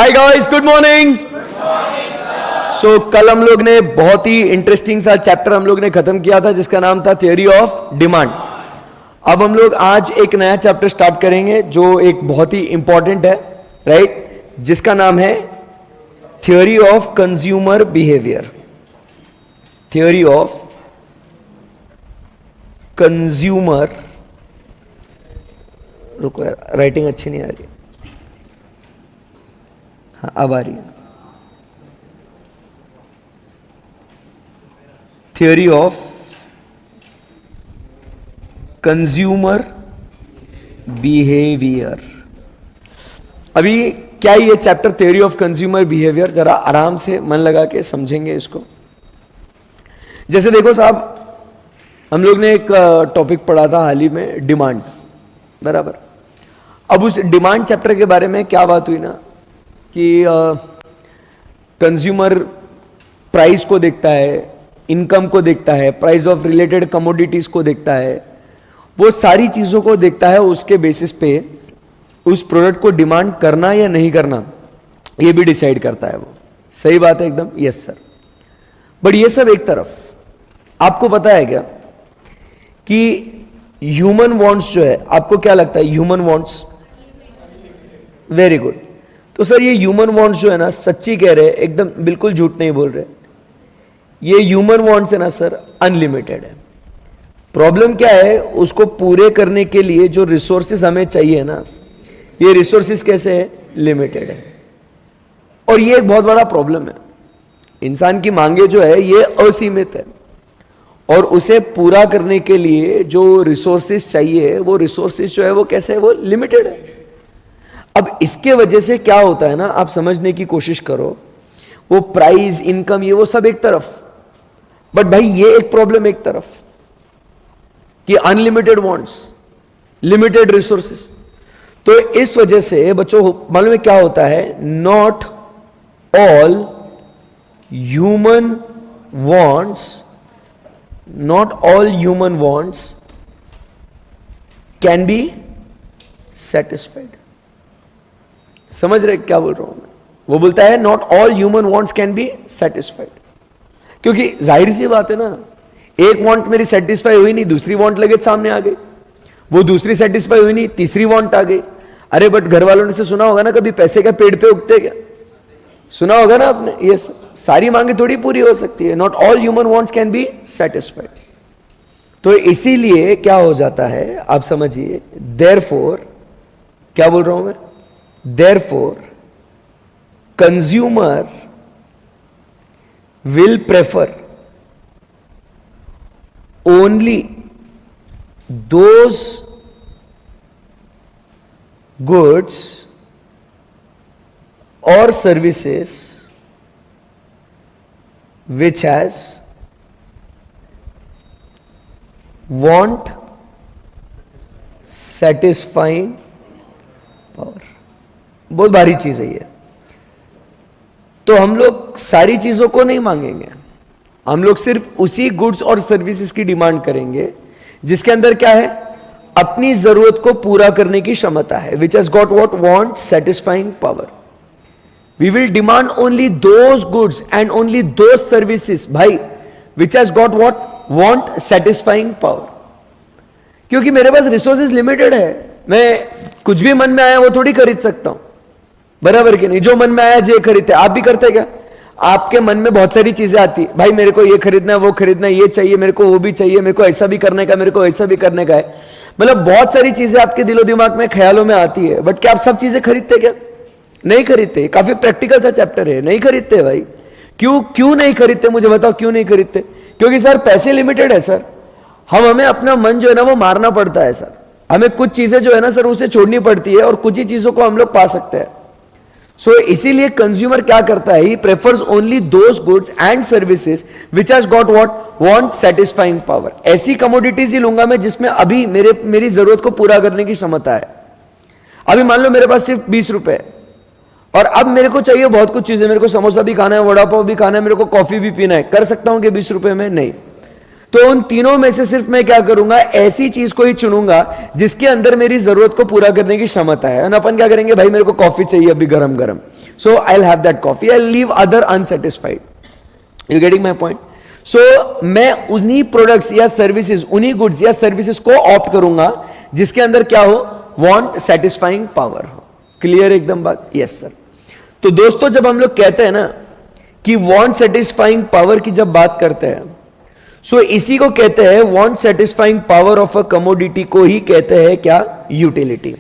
हाय guys, good morning. So कल हम लोग ने बहुत ही इंटरेस्टिंग सा चैप्टर हम लोग ने खत्म किया था जिसका नाम था थ्योरी ऑफ डिमांड। अब हम लोग आज एक नया चैप्टर स्टार्ट करेंगे जो एक बहुत ही इंपॉर्टेंट है, राइट, जिसका नाम है theory of consumer behaviour. Theory of consumer, रुको यार, राइटिंग अच्छी नहीं आ रही। हाँ, अब आ रही है। Theory of consumer behaviour. अभी क्या ये chapter theory of consumer behaviour, जरा आराम से मन लगा के समझेंगे इसको। जैसे देखो साहब, हम लोग ने एक टॉपिक पढ़ा था हाल ही में, डिमांड, बराबर। अब उस डिमांड चैप्टर के बारे में क्या बात हुई ना कि कंज्यूमर प्राइस को देखता है, इनकम को देखता है, प्राइस ऑफ रिलेटेड कमोडिटीज को देखता है, वो सारी चीजों को देखता है। उसके बेसिस पे उस प्रोडक्ट को डिमांड करना या नहीं करना ये भी डिसाइड करता है वो। सही बात है एकदम, यस सर। बट ये सब एक तरफ, आपको पता है क्या कि ह्यूमन वांट्स जो है, आपको क्या लगता है ह्यूमन वांट्स? Very good. तो सर ये ह्यूमन वांट्स जो है ना, सच्ची कह रहे हैं, एकदम बिल्कुल झूठ नहीं बोल रहे, ये ह्यूमन वांट्स है ना सर, अनलिमिटेड है। प्रॉब्लम क्या है, उसको पूरे करने के लिए जो रिसोर्सेज हमें चाहिए ना, ये रिसोर्सेज कैसे है, लिमिटेड है। और ये एक बहुत बड़ा प्रॉब्लम है। इंसान की मांगे जो है ये असीमित है, और उसे पूरा करने के लिए जो रिसोर्सेज चाहिए, वो रिसोर्सेज जो है वो कैसे है, वो लिमिटेड है। अब इसके वजह से क्या होता है ना, आप समझने की कोशिश करो। वो प्राइस, इनकम, ये वो सब एक तरफ, बट भाई ये एक प्रॉब्लम एक तरफ कि अनलिमिटेड वांट्स, लिमिटेड रिसोर्सेस। तो इस वजह से बच्चों मालूम है क्या होता है, not all human wants can be satisfied. समझ रहे क्या बोल रहा हूं मैं? वो बोलता है not all human wants can be satisfied, क्योंकि जाहिर सी बात है ना, एक वांट मेरी सेटिस्फाई हुई नहीं, दूसरी वांट लगे सामने आ गई, वो दूसरी सेटिस्फाई हुई नहीं, तीसरी वांट आ गई। अरे बट घर वालों ने से सुना होगा ना कभी, पैसे क्या पेड़ पे उगते क्या? सुना होगा ना आपने, ये सारी मांगे थोड़ी पूरी हो सकती है। Not all human wants can be satisfied. तो इसीलिए क्या हो जाता है, आप समझिए, देयरफॉर, क्या बोल रहा हूं मैं, therefore consumer will prefer only those goods or services which has want satisfying power। बहुत भारी चीज है ये। तो हम लोग सारी चीजों को नहीं मांगेंगे, हम लोग सिर्फ उसी गुड्स और सर्विसेज की डिमांड करेंगे जिसके अंदर क्या है, अपनी जरूरत को पूरा करने की क्षमता है, which has got what, want satisfying power. We will demand only those goods and only those services भाई which has got what, want satisfying power. क्योंकि मेरे पास रिसोर्सेज लिमिटेड है, मैं कुछ भी मन में आया वो थोड़ी खरीद सकता हूं, बराबर कि नहीं? जो मन में आया ये खरीदते। आप भी करते क्या? आपके मन में बहुत सारी चीजें आती है, भाई मेरे को ये खरीदना है, वो खरीदना है, ये चाहिए मेरे को, वो भी चाहिए मेरे को, ऐसा भी करने का, मेरे को ऐसा भी करने का है। मतलब बहुत सारी चीजें आपके दिलो दिमाग में, ख्यालों में आती है, बट क्या आप सब चीजें खरीदते क्या? नहीं खरीदते। काफी प्रैक्टिकल सा चैप्टर है, नहीं खरीदते भाई। क्यों नहीं खरीदते, मुझे बताओ क्यों नहीं खरीदते? क्योंकि सर पैसे लिमिटेड है सर, हमें अपना मन जो है ना वो मारना पड़ता है सर। हमें कुछ चीजें जो है ना सर उसे छोड़नी पड़ती है, और कुछ ही चीजों को हम लोग पा सकते हैं। सो इसीलिए कंज्यूमर क्या करता है, ही prefers only those goods and services which has got what, want satisfying power. ऐसी कमोडिटीज ही लूंगा मैं जिसमें अभी मेरी जरूरत को पूरा करने की क्षमता है। अभी मान लो मेरे पास सिर्फ 20 रुपए है, और अब मेरे को चाहिए बहुत कुछ चीजें, मेरे को समोसा भी खाना है, वड़ा पाव भी खाना है, मेरे को कॉफी भी पीना है। कर सकता हूं कि 20 रुपए में? नहीं। तो उन तीनों में से सिर्फ मैं क्या करूंगा, ऐसी चीज को ही चुनूंगा जिसके अंदर मेरी जरूरत को पूरा करने की क्षमता है। अपन क्या करेंगे, भाई मेरे को कॉफी चाहिए अभी गरम गरम, so I'll have that coffee, I'll leave other unsatisfied. You getting my point? So मैं उन्हीं प्रोडक्ट्स या सर्विसेज, उन्हीं गुड्स या सर्विसेज को ऑप्ट करूंगा जिसके अंदर क्या हो, वांट सेटिस्फाइंग पावर हो. क्लियर एकदम बात? Yes sir. तो दोस्तों जब हम लोग कहते हैं ना कि वांट सेटिस्फाइंग पावर की जब बात करते हैं, सो इसी को कहते हैं want satisfying power of a commodity को ही कहते हैं क्या, utility.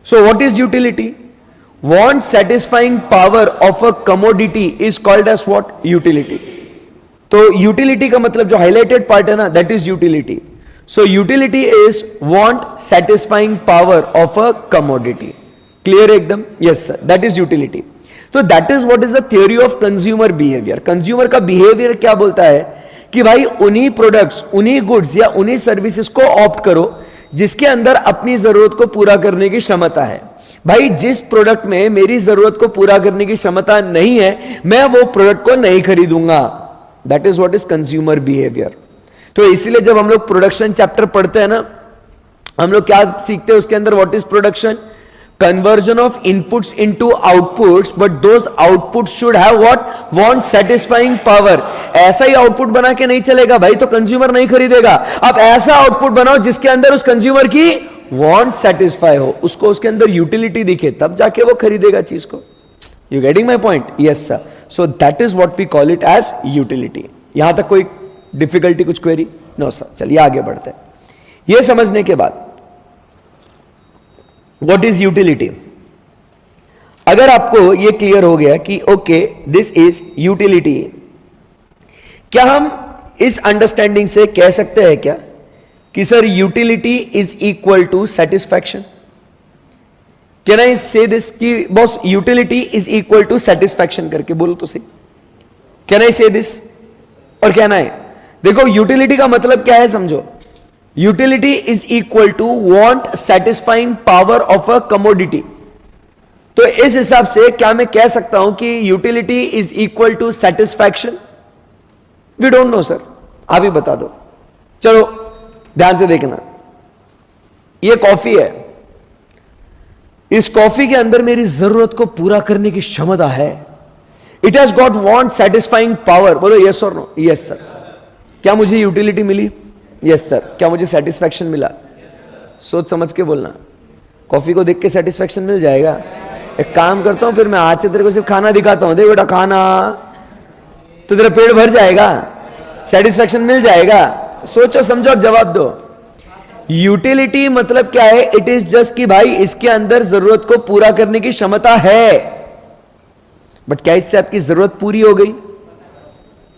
So what is utility? Want satisfying power of a commodity is called as what, utility. तो यूटिलिटी का मतलब जो हाईलाइटेड पार्ट है ना, that is utility. So utility is want satisfying power of a commodity. Clear एकदम? Yes sir, that is utility. तो that is what is the theory of consumer behaviour. Consumer का behaviour क्या बोलता है कि भाई उन्हीं प्रोडक्ट्स, उन्हीं गुड्स या उन्हीं सर्विसेज को ऑप्ट करो जिसके अंदर अपनी जरूरत को पूरा करने की क्षमता है. भाई जिस प्रोडक्ट में मेरी जरूरत को पूरा करने की क्षमता नहीं है, मैं वो प्रोडक्ट को नहीं खरीदूंगा. That is what is consumer behaviour. तो इसीलिए जब हम लोग प्रोडक्शन चैप्टर पढ़ते हैं ना, हम लोग क्या सीखते हैं उसके अंदर, what is production? Conversion of inputs into outputs, but those outputs should have what? Want satisfying power. ऐसा ही आउटपुट बना के नहीं चलेगा भाई, तो कंज्यूमर नहीं खरीदेगा. अब ऐसा आउटपुट बनाओ जिसके अंदर उस कंज्यूमर की वांट सेटिस्फाई हो, उसको उसके अंदर यूटिलिटी दिखे, तब जाके वो खरीदेगा चीज को. You getting my point? Yes sir. So that is what we call it as utility. यहां तक कोई डिफिकल्टी, कुछ क्वेरी? No sir. चलिए आगे बढ़ते हैं. यह समझने के बाद व्हाट इज यूटिलिटी, अगर आपको यह क्लियर हो गया कि ओके दिस इज यूटिलिटी, क्या हम इस अंडरस्टैंडिंग से कह सकते हैं क्या कि sir utility is equal to satisfaction? Can I say this कि boss utility is equal to satisfaction करके बोलो तो सही. Can I say this? और कहना है, देखो यूटिलिटी का मतलब क्या है समझो. Utility is equal to want satisfying power of a commodity. तो इस हिसाब से क्या मैं कह सकता हूं कि utility is equal to satisfaction? We don't know sir, आप ही बता दो. चलो ध्यान से देखना, ये कॉफी है, इस कॉफी के अंदर मेरी जरूरत को पूरा करने की क्षमता है. It has got want satisfying power. बोलो यस और नो? Yes sir. क्या मुझे यूटिलिटी मिली? Yes sir. क्या मुझे सेटिस्फैक्शन मिला? सोच समझ के बोलना. कॉफी को देख के सेटिस्फैक्शन मिल जाएगा? एक काम करता हूं, फिर मैं आज से तेरे को सिर्फ खाना दिखाता हूं, देख बेटा खाना, तो तेरा पेट भर जाएगा, सेटिस्फैक्शन मिल जाएगा. सोचो समझो और जवाब दो. यूटिलिटी मतलब क्या है? इट इज जस्ट कि भाई इसके अंदर जरूरत को पूरा करने की क्षमता है, बट क्या इससे आपकी जरूरत पूरी हो गई?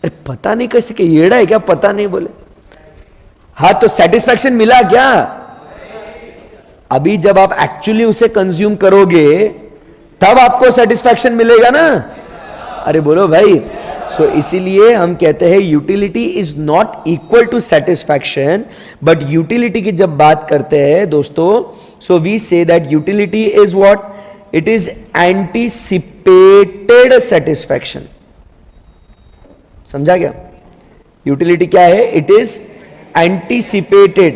अरे पता नहीं कैसे, के येड़ा है क्या? पता नहीं बोले. हाँ तो सेटिस्फैक्शन मिला क्या? अभी जब आप एक्चुअली उसे कंज्यूम करोगे तब आपको सेटिस्फैक्शन मिलेगा ना. अरे बोलो भाई. सो इसीलिए हम कहते हैं utility is not equal to satisfaction, but utility की जब बात करते हैं दोस्तों, so we say that utility is what? It is anticipated satisfaction. समझा क्या? यूटिलिटी क्या है? It is anticipated.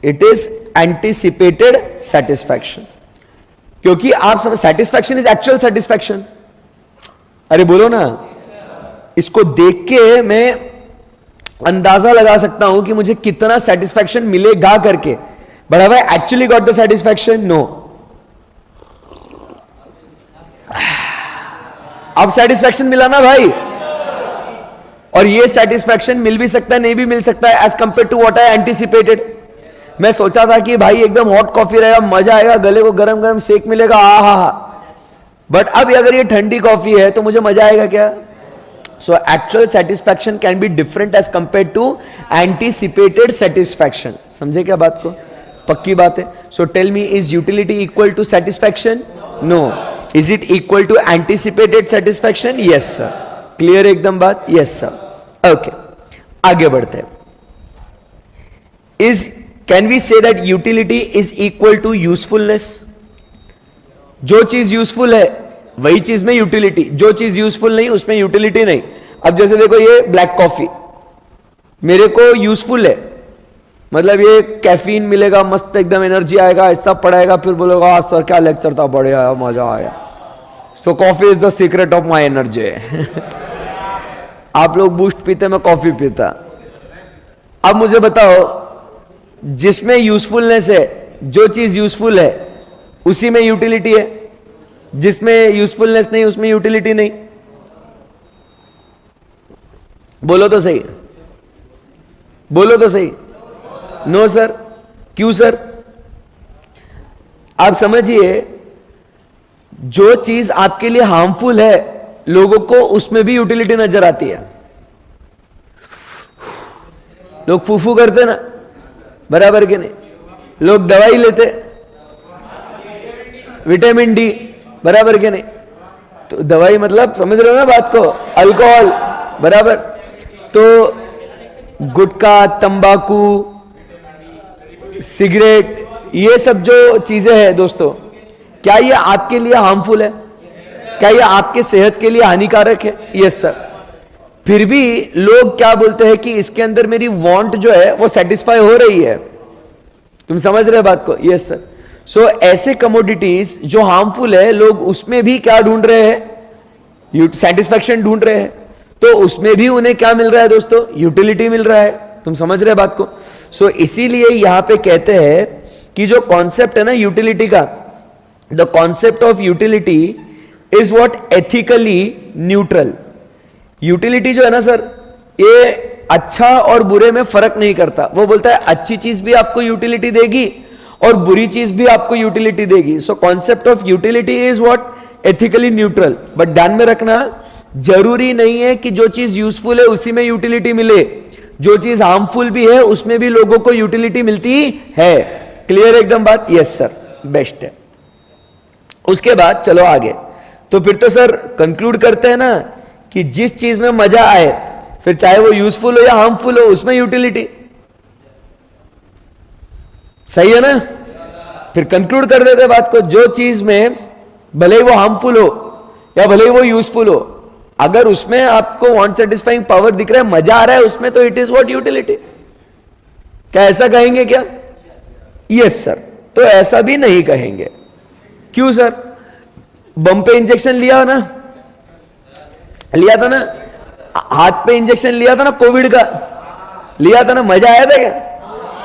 It is anticipated satisfaction. क्योंकि आप समझ, satisfaction is actual satisfaction. अरे बोलो ना. इसको देख के मैं अंदाजा लगा सकता हूं कि मुझे कितना सेटिस्फैक्शन मिलेगा करके, but have I actually got the satisfaction? No. अब सेटिस्फैक्शन मिला ना भाई. और ये सेटिस्फैक्शन मिल भी सकता है, नहीं भी मिल सकता है, as compare to what I anticipated. मैं सोचा था कि भाई एकदम हॉट कॉफी रहेगा, मजा आएगा, गले को गरम गरम सेक मिलेगा, आ हा. बट अब अगर ये ठंडी कॉफी है तो मुझे मजा आएगा क्या? So actual satisfaction can be different as compare to anticipated satisfaction. समझे क्या बात को? पक्की बात है. So tell me, is utility equal to satisfaction? No. Is it equal to anticipated satisfaction? Yes sir. Clear एकदम बात? Yes sir. Okay. आगे बढ़ते हैं. Can we say that utility is equal to usefulness? जो चीज यूजफुल है वही चीज में यूटिलिटी, जो चीज यूजफुल नहीं उसमें यूटिलिटी नहीं. अब जैसे देखो ये ब्लैक कॉफी मेरे को यूजफुल है, मतलब ये कैफीन मिलेगा, मस्त एकदम एनर्जी आएगा, ऐसा पढ़ाएगा, फिर बोलेगा आज सर क्या लेक्चर था, बढ़िया मजा आया। So coffee is the secret of my energy. आप लोग बूस्ट पीते, मैं कॉफी पीता। अब मुझे बताओ, जिसमें यूजफुलनेस है, जो चीज यूजफुल है उसी में यूटिलिटी है, जिसमें यूजफुलनेस नहीं उसमें यूटिलिटी नहीं। बोलो तो सही, बोलो तो सही। नो सर, क्यों सर? आप समझिए, जो चीज आपके लिए हार्मफुल है लोगों को उसमें भी यूटिलिटी नजर आती है। लोग फूफू करते ना, बराबर के नहीं? लोग दवाई लेते, विटामिन डी, बराबर के नहीं? तो दवाई मतलब समझ रहे हो ना बात को, अल्कोहल, बराबर। तो गुटखा, तंबाकू, सिगरेट, ये सब जो चीजें हैं दोस्तों, क्या ये आपके लिए हार्मफुल है? क्या ये आपके सेहत के लिए हानिकारक है? Yes sir. फिर भी लोग क्या बोलते हैं कि इसके अंदर मेरी वांट जो है वो सेटिस्फाई हो रही है। तुम समझ रहे बात को? Yes sir. सो ऐसे कमोडिटीज जो हार्मफुल है, लोग उसमें भी क्या ढूंढ रहे हैं? सेटिस्फैक्शन ढूंढ रहे हैं। तो उसमें भी उन्हें क्या मिल रहा है दोस्तों? यूटिलिटी मिल रहा है। तुम समझ रहे बात को? सो इसीलिए यहां पे कहते हैं कि जो कॉन्सेप्ट है ना यूटिलिटी का, the concept of utility is what ethically neutral. Utility जो है ना सर, ये अच्छा और बुरे में फर्क नहीं करता। वो बोलता है अच्छी चीज भी आपको यूटिलिटी देगी और बुरी चीज भी आपको यूटिलिटी देगी। So concept of utility is what ethically neutral. But ध्यान में रखना, जरूरी नहीं है कि जो चीज यूजफुल है उसी में यूटिलिटी मिले, जो चीज हार्मफुल भी है उसमें भी लोगों को यूटिलिटी मिलती है। क्लियर एकदम बात? यस सर, बेस्ट है। उसके बाद चलो आगे। तो फिर तो सर कंक्लूड करते हैं ना कि जिस चीज में मजा आए, फिर चाहे वो यूजफुल हो या हार्मफुल हो, उसमें यूटिलिटी। सही है ना? फिर कंक्लूड कर देते बात को, जो चीज में भले ही वो हार्मफुल हो या भले ही वो यूजफुल हो, अगर उसमें आपको वांट सेटिस्फाइंग पावर दिख रहा है, मजा आ रहा है उसमें, तो इट इज व्हाट यूटिलिटी। क्या ऐसा कहेंगे क्या? Yes sir. तो ऐसा भी नहीं कहेंगे। क्यों सर? बम पे इंजेक्शन लिया ना, लिया था ना, हाथ पे इंजेक्शन लिया था ना, कोविड का लिया था ना, मजा आया था क्या?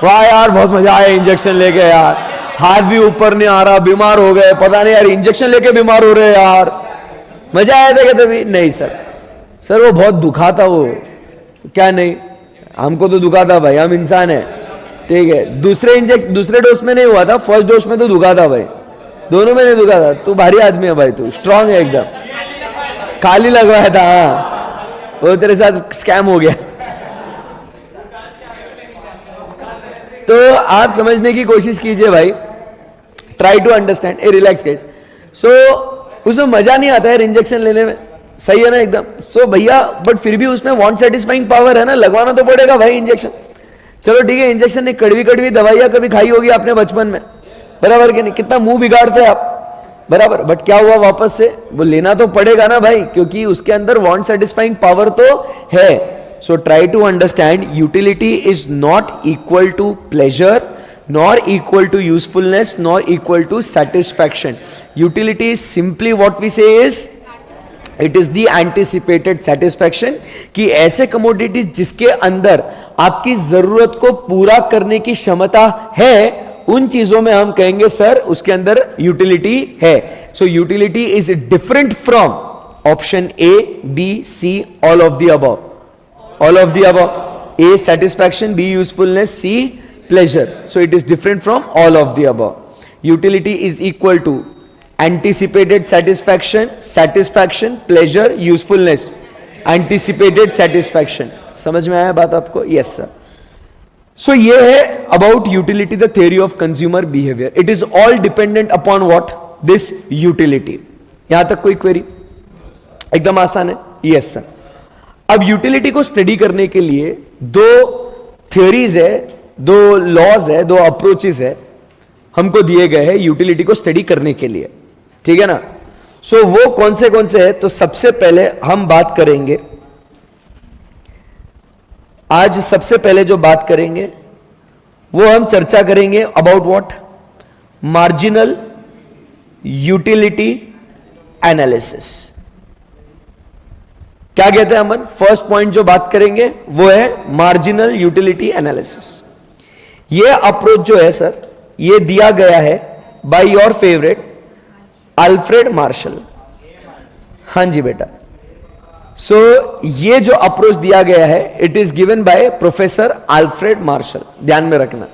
वाह यार बहुत मजा आया इंजेक्शन लेके यार, हाथ भी ऊपर नहीं आ रहा, बीमार हो गए, पता नहीं यार इंजेक्शन लेके बीमार हो रहे यार, मजा आया था क्या तभी? नहीं सर। सर वो बहुत दुखा था, वो क्या नहीं, हमको तो दुखा था भाई, हम इंसान है, ठीक है। दूसरे डोज में नहीं हुआ था, फर्स्ट डोज में तो दुखा था भाई, दोनों में नहीं दुखा था। तू भारी आदमी है भाई, तू स्ट्रांग है एकदम। खाली लगवाया था, हाँ, वो तेरे साथ स्कैम हो गया। तो आप समझने की कोशिश कीजिए भाई, try to understand, a relax case. So उसमें मजा नहीं आता है इंजेक्शन लेने में, सही है ना एकदम? सो भैया, बट फिर भी उसमें वांट सेटिस्फाइंग पावर है ना, लगवाना तो पड़ेगा भाई इंजेक्शन। चलो ठीक है, इंजेक्शन ने कड़वी कड़वी दवाइयां कभी खाई होगी आपने बचपन में, बराबर कि नहीं? कितना मुंह बिगाड़ते आप, बराबर। बट क्या हुआ, वापस से वो लेना तो पड़ेगा ना भाई, क्योंकि उसके अंदर वांट सेटिस्फाइंग पावर तो है। So try to understand, utility is not equal to pleasure, nor equal to usefulness, nor equal to satisfaction. Utility is simply what we say is, it is the anticipated satisfaction, कि ऐसे commodities जिसके अंदर आपकी जरूरत को पूरा करने की क्षमता है, उन चीजों में हम कहेंगे सर उसके अंदर यूटिलिटी है। So utility is different from option A, B, C, all of the above. All of the above, A satisfaction, B usefulness, C pleasure. So it is different from all of the above. Utility is equal to anticipated satisfaction, satisfaction, pleasure, usefulness, anticipated satisfaction. समझ में आया बात आपको? Yes sir. So ये है about utility, the theory of consumer behavior. It is all dependent upon what? This utility. यहां तक कोई query? एकदम आसान है? Yes sir. अब यूटिलिटी को स्टडी करने के लिए दो थियोरीज है, दो लॉज है, दो अप्रोचेस है हमको दिए गए हैं यूटिलिटी को स्टडी करने के लिए, ठीक है ना? सो वो कौन से है? तो सबसे पहले हम बात करेंगे, आज सबसे पहले जो बात करेंगे वो हम चर्चा करेंगे about what, marginal utility analysis. क्या कहते हैं अमन? फर्स्ट पॉइंट जो बात करेंगे वो है मार्जिनल यूटिलिटी एनालिसिस। ये अप्रोच जो है सर, ये दिया गया है by your favourite Alfred Marshall. हां जी बेटा। सो ये जो अप्रोच दिया गया है, it is given by professor Alfred Marshall. ध्यान में रखना,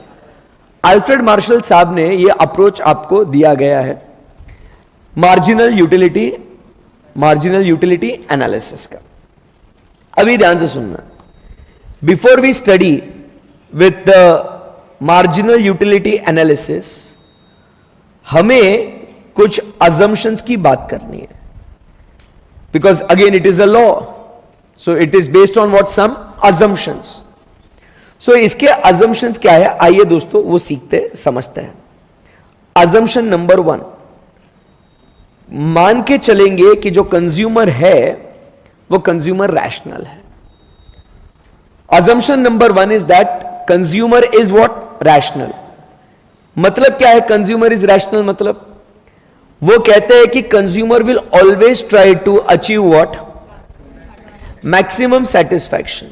अल्फ्रेड मार्शल साहब ने ये अप्रोच आपको दिया गया है मार्जिनल यूटिलिटी एनालिसिस का। अभी ध्यान से सुनना, before we study with the marginal utility analysis, हमें कुछ अजम्पशंस की बात करनी है, because again it is a law, so it is based on what, some assumptions. So इसके अजम्पशंस क्या है, आइए दोस्तों वो सीखते समझते हैं। अजम्पशन नंबर 1, मान के चलेंगे कि जो कंज्यूमर है वो कंज्यूमर रैशनल है। Assumption number 1 is that consumer is what, rational. मतलब क्या है कंज्यूमर इज रैशनल? मतलब वो कहते हैं कि consumer will always try to achieve what, maximum satisfaction.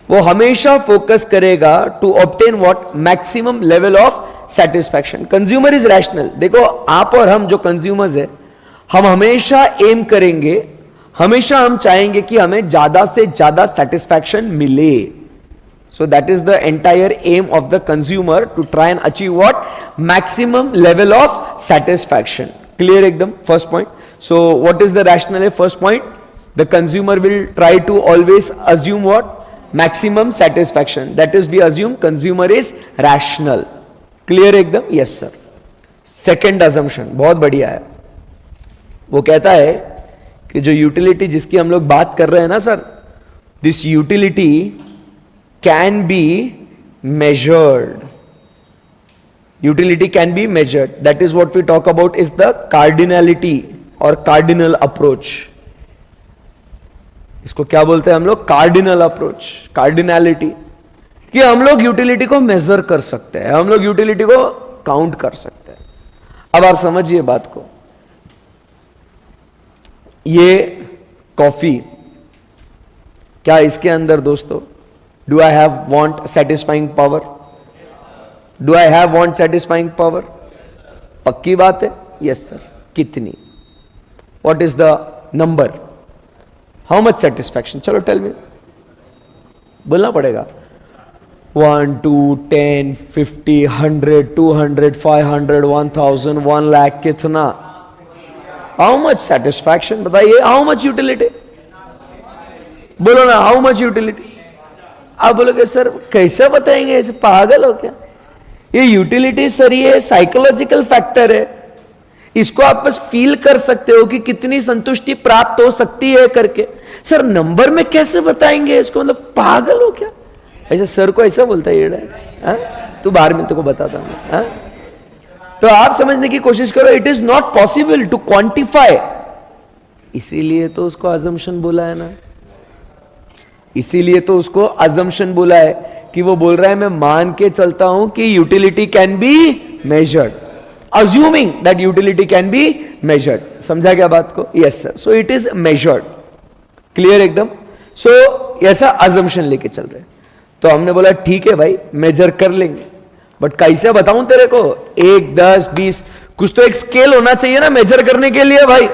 वो हमेशा फोकस करेगा to obtain what, maximum level of satisfaction. Consumer is rational. देखो आप और हम जो कंज्यूमर्स है, हम हमेशा एम करेंगे, हमेशा हम चाहेंगे कि हमें ज्यादा से ज्यादा सेटिस्फैक्शन मिले। So that is the entire aim of the consumer, to try and achieve what, maximum level of satisfaction. Clear एकदम? First point. So what is the rational? First point, the consumer will try to always assume what, maximum satisfaction. That is we assume consumer is rational. Clear एकदम? Yes sir. Second assumption बहुत बढ़िया है, वो कहता है कि जो utility जिसकी हम लोग बात कर रहे हैं ना sir, this utility can be measured. Utility can be measured, that is what we talk about is the cardinality और कार्डिनल अप्रोच। इसको क्या बोलते हैं हम लोग? Cardinal approach, cardinality. कि हम लोग यूटिलिटी को मेजर कर सकते हैं, हम लोग यूटिलिटी को काउंट कर सकते हैं। अब आप समझिए बात को, ये कॉफी, क्या इसके अंदर दोस्तों, do I have want satisfying power? Do I have want satisfying power? पक्की बात है? Yes sir. कितनी? What is the number? How much satisfaction? चलो टेल मी, बोलना पड़ेगा। 1, 2, 10, 50, 100, 200, 500, 1000, 1 लाख, कितना? How much satisfaction? बताइए। How much utility? बोलो ना, हाउ मच यूटिलिटी? आप बोलोगे सर कैसे बताएंगे, ऐसे पागल हो क्या? ये यूटिलिटी सर ये साइकोलॉजिकल फैक्टर है, इसको आप बस फील कर सकते हो कि कितनी संतुष्टि प्राप्त हो सकती है करके। सर नंबर में कैसे बताएंगे इसको? मतलब पागल हो क्या? ऐसे सर को ऐसा बोलता है ये, तू बाहर मिलते को बताता हूं। तो आप समझने की कोशिश करो, it is not possible to quantify. इसीलिए तो उसको अजम्पशन बोला है ना, इसीलिए तो उसको अजम्पशन बोला है कि वो बोल रहा है मैं मान के चलता हूं कि utility can be measured, assuming that utility can be measured. समझा क्या बात को? Yes sir. So it is measured. Clear एकदम? सो ऐसा अजम्पशन लेके चल रहे। तो हमने बोला ठीक है भाई, मेजर कर लेंगे, बट कैसे बताऊं तेरे को? 1, 10, 20, कुछ तो एक स्केल होना चाहिए ना मेजर करने के लिए भाई।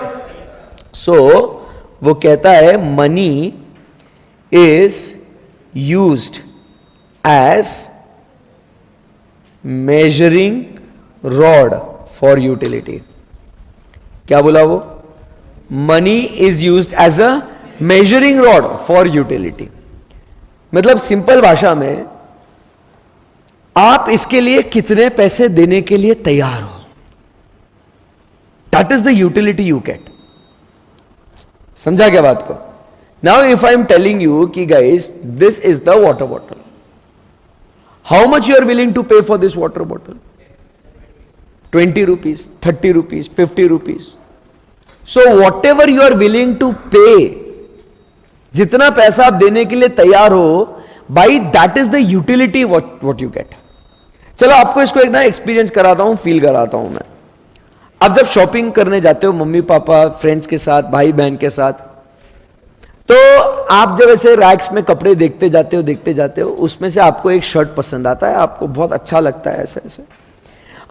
सो वो कहता है money is used as measuring rod for utility. क्या बोला वो? Money is used as a measuring rod for utility. मतलब सिंपल भाषा में, आप इसके लिए कितने पैसे देने के लिए तैयार हो, that is the utility you get. समझा क्या बात को? Now if I am telling you कि guys this is the water bottle, how much you are willing to pay for this water bottle? 20 rupees, 30 rupees, 50 rupees. So whatever you are willing to pay, जितना पैसा आप देने के लिए तैयार हो, by that is the utility what you get. चलो आपको इसको एक ना एक्सपीरियंस कराता हूं, फील कराता हूं मैं। आप जब शॉपिंग करने जाते हो मम्मी पापा, फ्रेंड्स के साथ, भाई बहन के साथ, तो आप जब ऐसे रैक्स में कपड़े देखते जाते हो, उसमें से आपको एक शर्ट पसंद आता है, आपको बहुत अच्छा लगता है, ऐसे ऐसे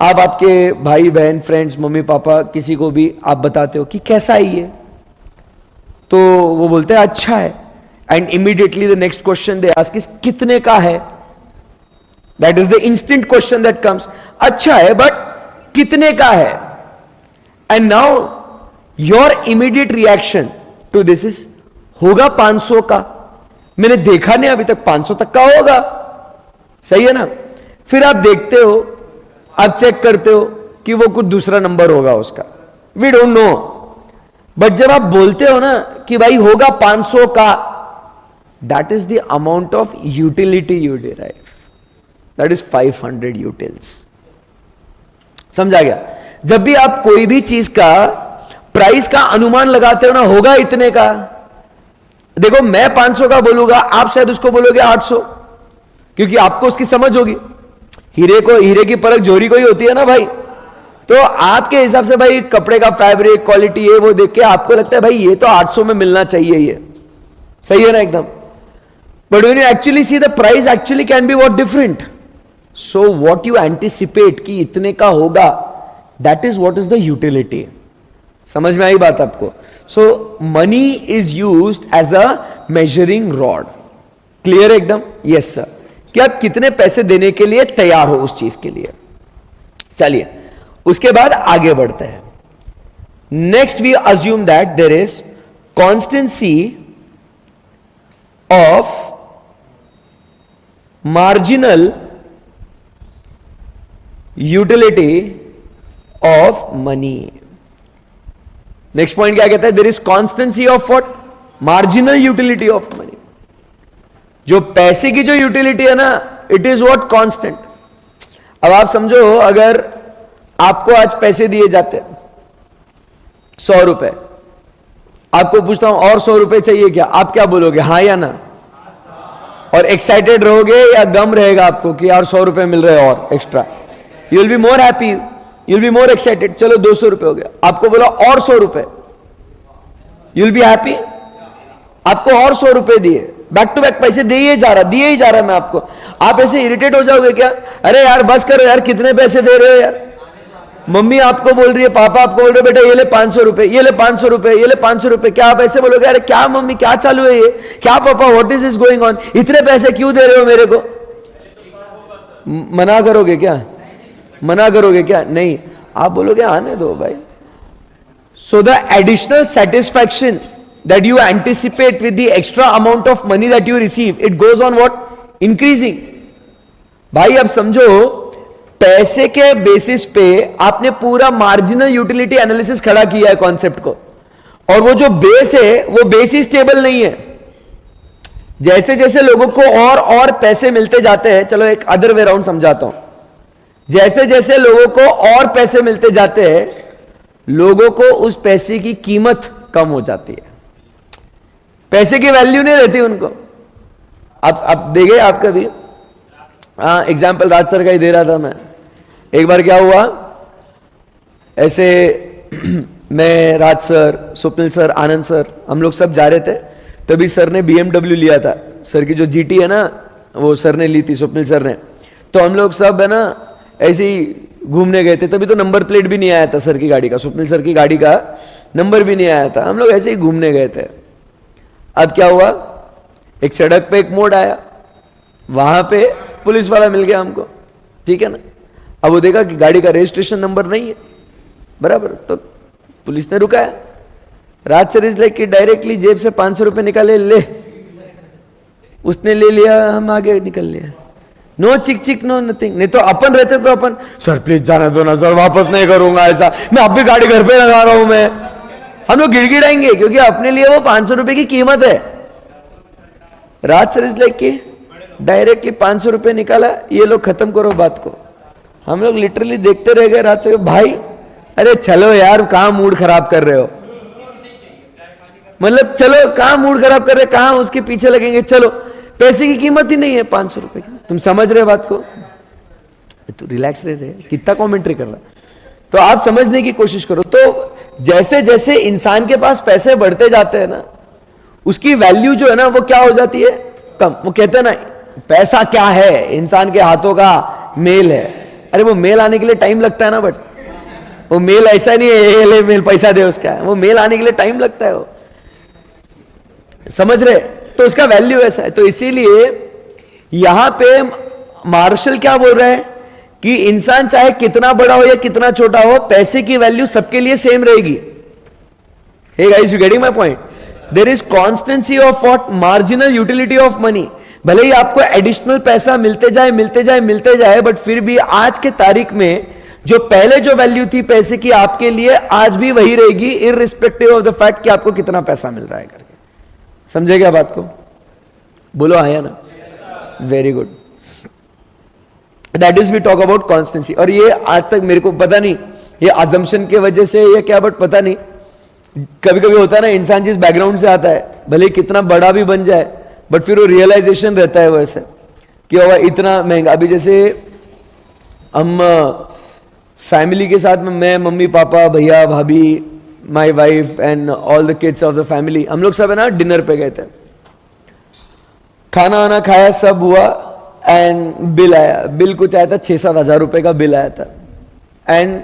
आप आपके भाई बहन, फ्रेंड्स, मम्मी पापा, किसी को भी आप बताते हो कि कैसा है ये, तो वो बोलते हैं अच्छा है, and immediately the next question they ask is कितने का है। That is the instant question that comes, अच्छा है बट कितने का है। And now your immediate reaction to this is, होगा 500 का, मैंने देखा नहीं अभी तक, 500 तक का होगा, सही है ना। फिर आप देखते हो, आप चेक करते हो कि वो कुछ दूसरा नंबर होगा उसका, वी डोंट नो, बट जब आप बोलते हो ना कि भाई होगा 500 का, that is the amount of utility you derive, that is 500 utils. समझा गया। जब भी आप कोई भी चीज का प्राइस का अनुमान लगाते हो ना, होगा इतने का, देखो मैं 500 का बोलूंगा, आप शायद उसको बोलोगे 800, क्योंकि आपको उसकी समझ होगी। हीरे की परख जोरी को ही होती है ना भाई, तो आपके हिसाब से भाई कपड़े का फैब्रिक, क्वालिटी, ये वो देख के आपको लगता है भाई ये तो 800 में मिलना चाहिए, ये सही है ना एकदम। But when you actually see the price actually can be what different. So what you anticipate कि इतने का होगा, that is what is the utility. समझ में आई बात आपको। So money is used as a measuring rod. Clear एकदम? Yes sir. कि आप कितने पैसे देने के लिए तैयार हो उस चीज के लिए। चलिए उसके बाद आगे बढ़ते हैं। Next we assume that there is constancy of marginal utility of money. Next point क्या कहता है? There is constancy of what? Marginal utility of money. जो पैसे की जो यूटिलिटी है ना, इट इज व्हाट? कांस्टेंट। अब आप समझो, अगर आपको आज पैसे दिए जाते 100 रुपए, आपको पूछता हूं और 100 रुपए चाहिए क्या, आप क्या बोलोगे? हां या ना? और एक्साइटेड रहोगे या गम रहेगा आपको कि यार 100 रुपए मिल रहे और extra? You will be more happy, you will be more excited. चलो 200 रुपए हो गया, आपको बोला और 100 रुपए, यू विल बी हैप्पी। आपको और 100 रुपए दिए, बैक टू बैक पैसे दिए ही जा रहा मैं आपको, आप ऐसे इरिटेट हो जाओगे क्या? अरे यार बस करो यार, कितने पैसे दे रहे हो यार। मम्मी आपको बोल रही है, पापा आपको बोल रहे बेटा ये ले 500 रुपए, ये ले 500 रुपए, ये ले 500 रुपए, क्या आप ऐसे बोलोगे? अरे क्या मम्मी क्या चालू है ये, क्या पापा what is this going on, इतने पैसे क्यों दे रहे हो मेरे को? मना करोगे क्या? मना करोगे क्या? नहीं, आप बोलोगे आने दो भाई। So the additional satisfaction that you anticipate with the extra amount of money that you receive, it goes on what? Increasing. भाई अब समझो, पैसे के बेसिस पे आपने पूरा मार्जिनल यूटिलिटी एनालिसिस खड़ा किया है कॉन्सेप्ट को, और वो जो बेस है वो बेस ही स्टेबल नहीं है। जैसे जैसे लोगों को और पैसे मिलते जाते हैं, चलो एक अदर वे राउंड समझाता हूं, जैसे जैसे लोगों को और पैसे मिलते जाते हैं, लोगों को उस पैसे की कीमत कम हो जाती है, पैसे की वैल्यू नहीं रहती उनको। आप देखे आप कभी? हाँ, एग्जाम्पल राज सर का ही दे रहा था मैं। एक बार क्या हुआ, ऐसे मैं, राज सर, स्वप्निल सर, आनंद सर, हम लोग सब जा रहे थे, तभी सर ने BMW लिया था। सर की जो GT है ना, वो सर ने ली थी, स्वप्निल सर ने। तो हम लोग सब है ना ऐसे ही घूमने गए थे, तभी तो नंबर प्लेट भी नहीं आया था सर की गाड़ी का, स्वप्निल सर की गाड़ी का नंबर भी नहीं आया था, हम लोग ऐसे ही घूमने गए थे। अब क्या हुआ, एक सड़क पे एक मोड़ आया, वहां पे पुलिस वाला मिल गया हमको, ठीक है ना। अब वो देखा कि गाड़ी का रजिस्ट्रेशन नंबर नहीं है बराबर, तो पुलिस ने रुकाया। राज सर इज लाइक कि डायरेक्टली जेब से 500 रुपए निकाले, ले। उसने ले लिया, हम आगे निकल लिया, नो चिक चिक नो नथिंग। नहीं तो अपन रहते तो अपन, सर प्लीज जाने दो ना सर, वापस नहीं करूंगा ऐसा, मैं अब भी गाड़ी घर पे लगा रहा हूं मैं। हम लोग गिड़गिड़ाएंगे क्योंकि अपने लिए वो 500 रुपए की कीमत है। राज सर इज लाइक कि डायरेक्टली 500 रुपए निकाला, ये लोग खत्म करो बात को। हम लोग लिटरली देखते रह गए। राज सर, भाई अरे चलो यार, कहां मूड खराब कर रहे हो, मतलब चलो कहां मूड खराब कर रहे, कहां उसके पीछे लगेंगे, चलो पैसे की कीमत ही नहीं है 500 रुपए की। तुम समझ रहे बात को? तो रिलैक्स रहे, कितना कमेंट्री कर रहा है। तो आप समझने की कोशिश करो। तो जैसे जैसे इंसान के पास पैसे बढ़ते जाते हैं ना, उसकी वैल्यू जो है ना वो क्या हो जाती है, कम। वो कहते हैं ना पैसा क्या है, इंसान के हाथों का मेल है। अरे वो मेल आने के लिए टाइम लगता है ना, बट वो मेल ऐसा नहीं है ये ले मेल पैसा दे उसका, वो मेल आने के लिए टाइम लगता है, वो समझ रहे। तो उसका वैल्यू ऐसा है। तो इसीलिए यहां पे मार्शल क्या बोल रहे हैं कि इंसान चाहे कितना बड़ा हो या कितना छोटा हो, पैसे की वैल्यू सबके लिए सेम रहेगी। Hey guys, you getting my point? There is constancy of what, marginal utility of money. भले ही आपको एडिशनल पैसा मिलते जाए, बट फिर भी आज के तारीख में जो पहले जो वैल्यू थी पैसे की आपके लिए, आज भी वही रहेगी, इररिस्पेक्टिव ऑफ द फैक्ट कि आपको कितना पैसा मिल रहा है करके। समझे क्या बात को? बोलो आया ना? Very good. That is we talk about constancy. और ये आज तक मेरे को पता नहीं ये अजम्पशन की वजह से या क्या, बट पता नहीं, कभी कभी होता है ना, इंसान जिस बैकग्राउंड से आता है, भले कितना बड़ा भी बन जाए, बट फिर वो रियलाइजेशन रहता है वैसे कि बाबा इतना महंगा। अभी जैसे हम फैमिली के साथ में, मैं, मम्मी पापा, भैया भाभी, my wife and all the kids of the family, हम लोग सब है ना डिनर पे गए थे, खाना वाना खाया, सब हुआ, एंड बिल आया। बिल कुछ आया था 6-7 हजार रुपए का बिल आया था। एंड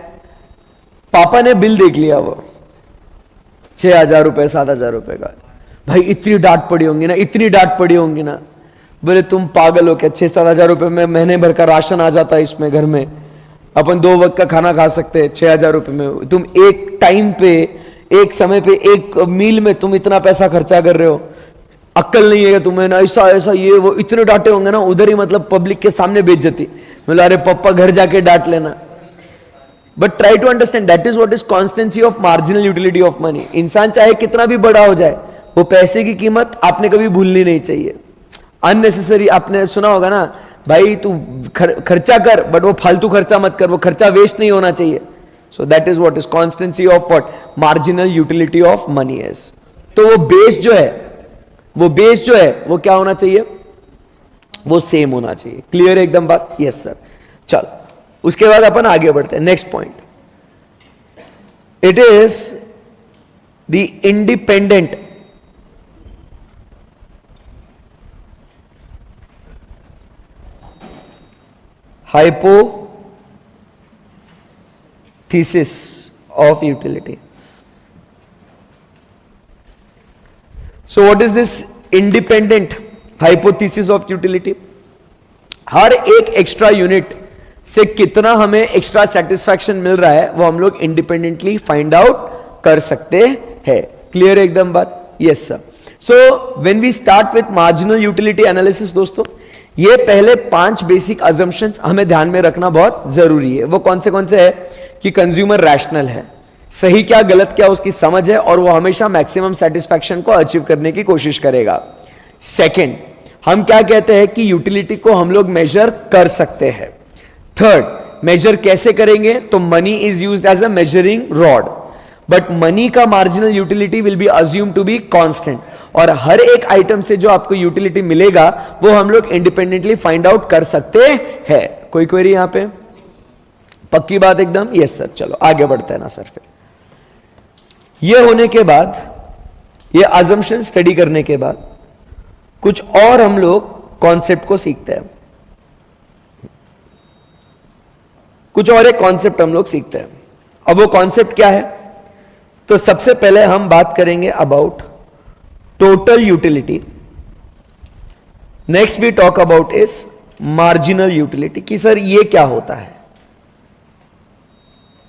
पापा ने बिल देख लिया, वो 6,000 रुपए 7,000 रुपए का। भाई इतनी डांट पड़ी होंगी ना, इतनी डांट पड़ी होंगी ना। बोले तुम पागल हो क्या, 6-7 हजार रुपए में महीने भर का राशन आ जाता है इसमें, घर में अपन 2 वक्त का खाना खा सकते हैं 6,000 रुपए में। तुम एक टाइम पे, एक समय पे, एक मील में तुम इतना पैसा खर्चा कर रहे हो, अक्ल नहीं है तुम्हें ना, ऐसा ऐसा ये वो। इतने डांटे होंगे ना उधर ही, मतलब पब्लिक के सामने बेइज्जती। बोला अरे पप्पा घर जाके डांट लेना। But try to understand that is what is constancy of marginal utility of money. इंसान चाहे कितना भी बड़ा हो जाए, वो पैसे की कीमत आपने कभी भूलनी नहीं चाहिए। अननेसेसरी, आपने सुना होगा ना, भाई तू खर्चा कर, बट वो फालतू खर्चा मत कर, वो खर्चा वेस्ट नहीं होना चाहिए। सो that is what is constancy of what, marginal utility of money is. तो वो बेस जो है वो क्या होना चाहिए, वो सेम होना चाहिए। क्लियर है एकदम बात? Yes sir. चल उसके बाद अपन आगे बढ़ते हैं। Next point, it is the independent hypothesis of utility. So what is this independent hypothesis of utility? हर एक एक्स्ट्रा यूनिट से कितना हमें एक्स्ट्रा सेटिस्फैक्शन मिल रहा है, वो हम लोग इंडिपेंडेंटली फाइंड आउट कर सकते हैं। क्लियर है एकदम बात? Yes sir. So when we start with marginal utility analysis, दोस्तों ये पहले 5 बेसिक अजम्पशंस हमें ध्यान में रखना बहुत जरूरी है। वो कौन से है कि कंज्यूमर रैशनल है, सही क्या गलत क्या उसकी समझ है, और वो हमेशा मैक्सिमम सेटिस्फैक्शन को अचीव करने की कोशिश करेगा। सेकंड, हम क्या कहते हैं कि यूटिलिटी को हम लोग मेजर कर सकते हैं। थर्ड, मेजर कैसे करेंगे, तो money is used as a measuring rod, but money का marginal utility will be assume to be constant, और हर एक आइटम से जो आपको यूटिलिटी मिलेगा वो हम लोग इंडिपेंडेंटली फाइंड आउट कर सकते हैं। कोई क्वेरी यहां पे? पक्की बात एकदम? Yes sir. चलो आगे बढ़ते हैं ना सर। फिर ये होने के बाद, ये अजम्पशन स्टडी करने के बाद कुछ और हम लोग कॉन्सेप्ट को सीखते हैं। कुछ और एक कॉन्सेप्ट हम लोग सीखते हैं। अब वो कॉन्सेप्ट क्या है? तो सबसे पहले हम बात करेंगे about total utility. Next we talk about is marginal utility, कि सर ये क्या होता है,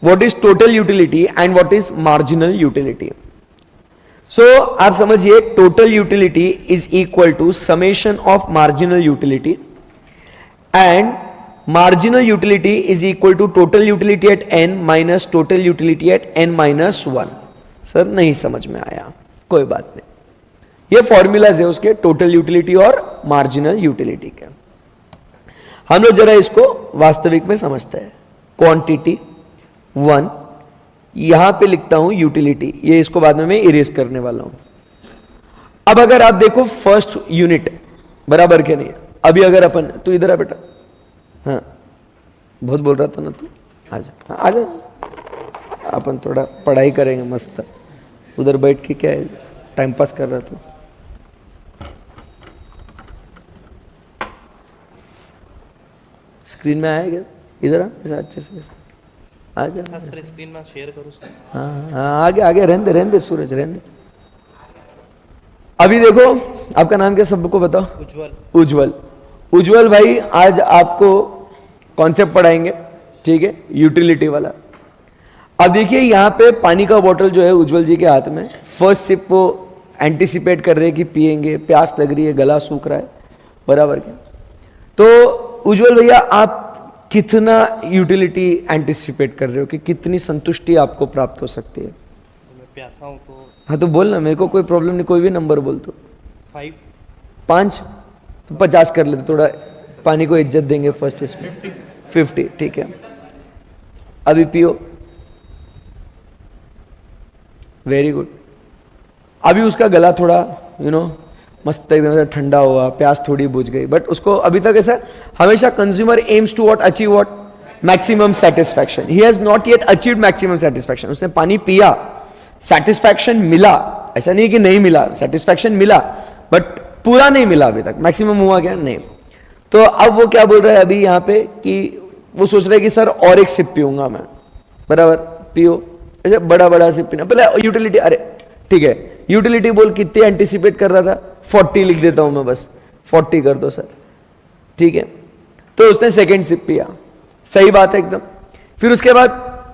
what is total utility and what is marginal utility. So आप समझिए, total utility is equal to summation of marginal utility, and marginal utility is equal to total utility at n minus total utility at n-1। Sir नहीं समझ में आया, कोई बात नहीं, ये फॉर्मूलाज है उसके, टोटल यूटिलिटी और मार्जिनल यूटिलिटी के। हम लोग जरा इसको वास्तविक में समझते हैं। क्वांटिटी 1, यहां पे लिखता हूं यूटिलिटी, ये इसको बाद में मैं इरेज करने वाला हूं। अब अगर आप देखो फर्स्ट यूनिट बराबर के नहीं, अभी अगर अपन, तू इधर आ बेटा, हाँ बहुत बोल रहा था ना तू, आजा आजा, अपन थोड़ा पढ़ाई करेंगे मस्त। उधर बैठ के क्या है, टाइम पास कर रहा था। स्क्रीन में आएगा, इधर आ ऐसा अच्छे से आ जा। सर स्क्रीन में शेयर करो सर। हाँ हाँ, आगे आगे रहने दे सूरज, रहने दे। अभी देखो, आपका नाम क्या सबको बताओ? उज्जवल। उज्जवल। उज्जवल भाई आज आपको कॉन्सेप्ट पढ़ाएंगे, ठीक है, यूटिलिटी वाला। अब देखिए यहाँ पे पानी का बोतल जो है उज्जवल जी के हाथ में, फर्स्ट सिप वो एंटिसिपेट कर रहे हैं कि पिएंगे, प्यास लग रही है, गला सूख रहा है, बराबर क्या? तो उज्जवल भैया आप कितना यूटिलिटी एंटिसिपेट कर रहे हो कि कितनी संतुष्टि आपको प्राप्त हो सकती है? मैं प्यासा हूँ तो हाँ तो बोल ना, मेरे को कोई प्रॉब्लम नहीं, कोई भी नंबर बोल। तो 5 5 तो 50 कर लेते, थोड़ा पानी को इज्जत देंगे फर्स्ट इसमें। 50 ठीक है। अभी पियो, वेरी गुड। अभी उसका गला थोड़ा मस्त एकदम से ठंडा हुआ, प्यास थोड़ी बुझ गई, बट उसको अभी तक ऐसा, हमेशा consumer aims to what, achieve what, maximum satisfaction. He has not yet achieved maximum satisfaction. उसने पानी पिया, सेटिस्फैक्शन मिला, ऐसा नहीं कि नहीं मिला, सेटिस्फैक्शन मिला, बट पूरा नहीं मिला अभी तक। मैक्सिमम हुआ क्या? नहीं। तो अब वो क्या बोल रहा है अभी यहाँ पे कि वो सोच रहे कि सर और एक सिप पीऊंगा मैं, बराबर, पियो, ऐसे बड़ा बड़ा सिप पीना। पहले यूटिलिटी, अरे ठीक है, यूटिलिटी बोल, कितनी एंटिसिपेट कर रहा था? 40 लिख देता हूं मैं, बस 40 कर दो सर, ठीक है। तो उसने सेकेंड सिप पिया, सही बात है एकदम। फिर उसके बाद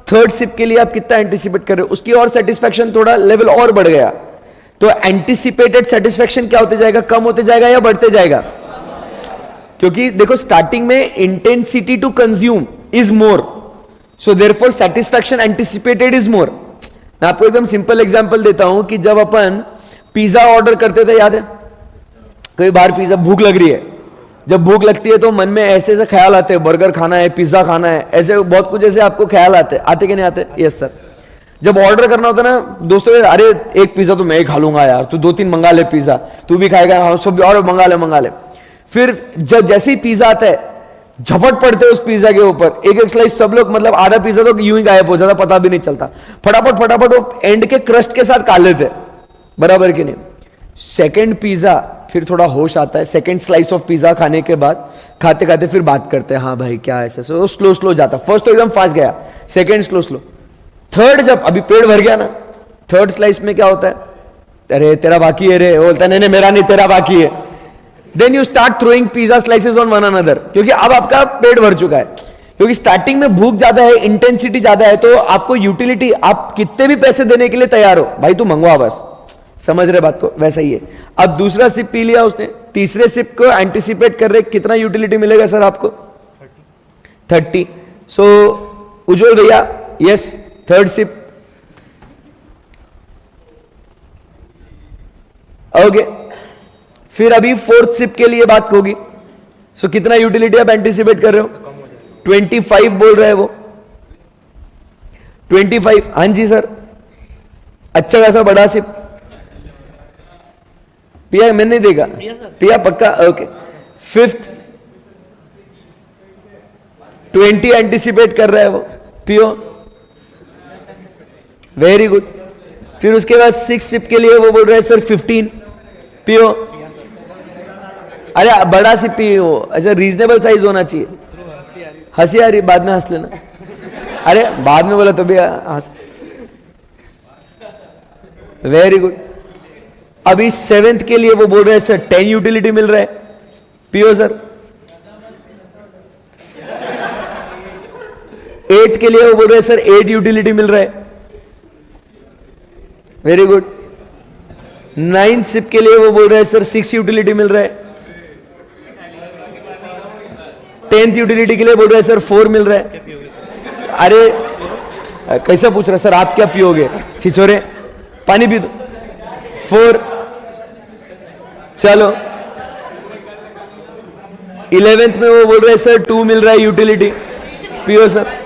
थर्ड सिप के लिए आप कितना एंटिसिपेट कर रहे हो, उसकी और सेटिस्फैक्शन थोड़ा लेवल और बढ़ गया। तो एंटिसिपेटेड सेटिस्फैक्शन क्या होते जाएगा, कम होते जाएगा या बढ़ते जाएगा? क्योंकि देखो स्टार्टिंग में intensity to consume is more, so therefore satisfaction anticipated is more. मैं आपको एकदम सिंपल एग्जांपल देता हूं कि जब अपन पिज्जा ऑर्डर करते थे, याद है, कई बार पिज्जा, भूख लग रही है, जब भूख लगती है तो मन में ऐसे ऐसे ख्याल आते हैं, बर्गर खाना है, पिज्जा खाना है, ऐसे बहुत कुछ ऐसे आपको ख्याल आते कि नहीं आते? Yes sir. जब ऑर्डर करना होता है ना दोस्तों, अरे एक पिज्जा तो मैं ही खा लूंगा यार, तू 2-3 मंगा ले पिज्जा, तू भी खाएगा, हाँ सब और मंगा ले। फिर जब जैसे ही पिज्जा आता है, झपट पड़ते उस पिज्जा के ऊपर, एक एक स्लाइस सब लोग, मतलब आधा पिज्जा तो यूं ही गायब हो जाता, पता भी नहीं चलता। फटाफट वो एंड के क्रस्ट के साथ खा लेते, बराबर कि नहीं? सेकंड पिज्जा, फिर थोड़ा होश आता है, सेकंड स्लाइस ऑफ पिज्जा खाने के बाद खाते खाते फिर बात करते हैं, हाँ भाई क्या ऐसे, सो स्लो जाता। फर्स्ट तो एकदम फास्ट गया, सेकंड स्लो। थर्ड, जब अभी पेट भर गया ना, थर्ड स्लाइस में क्या होता है, अरे तेरा बाकी है रे, बोलता है नहीं मेरा नहीं, तेरा बाकी है। Then you start throwing pizza slices on one another, क्योंकि अब आपका पेट भर चुका है। क्योंकि स्टार्टिंग में भूख ज्यादा है, इंटेंसिटी ज्यादा है, तो आपको यूटिलिटी, आप कितने भी पैसे देने के लिए तैयार हो, भाई तू मंगवा बस, समझ रहे बात को? वैसा ही है। अब दूसरा सिप पी लिया उसने, तीसरे सिप को एंटिसिपेट कर रहे, कितना यूटिलिटी मिलेगा सर आपको? 30। सो उज्जवल भैया, यस, थर्ड सिप, ओके। फिर अभी फोर्थ सिप के लिए बात होगी। सो कितना यूटिलिटी आप एंटिसिपेट कर रहे हो? 25 बोल रहे हैं वो, 25। हाँ जी सर, अच्छा खासा बड़ा सिप पिया, मैंने नहीं देखा, पिया पक्का, ओके। फिफ्थ 20 एंटिसिपेट कर रहा है वो, पियो, वेरी गुड। फिर उसके बाद 6 सिप के लिए वो बोल रहे हैं सर 15, पियो। अरे बड़ा सिप पियो, अच्छा रीजनेबल साइज होना चाहिए। हंसी आ रही, बाद में हंस लेना, अरे बाद में बोला तो भी हंस, वेरी गुड। अभी 7th के लिए वो बोल रहे हैं सर 10 यूटिलिटी मिल रहा है, पियो सर। 8th के लिए वो बोल रहे हैं सर 8 यूटिलिटी मिल रहा है, वेरी गुड। 9th सिप के लिए वो बोल रहे हैं सर 6 यूटिलिटी मिल रहा है। 10th यूटिलिटी के लिए बोल रहे हैं सर 4 मिल रहा है। अरे कैसा पूछ रहा है सर, आप क्या पियोगे, छिछोरे, पानी पी दो। 4, चलो 11th में वो बोल रहे हैं सर 2 मिल रहा है यूटिलिटी, पियो सर।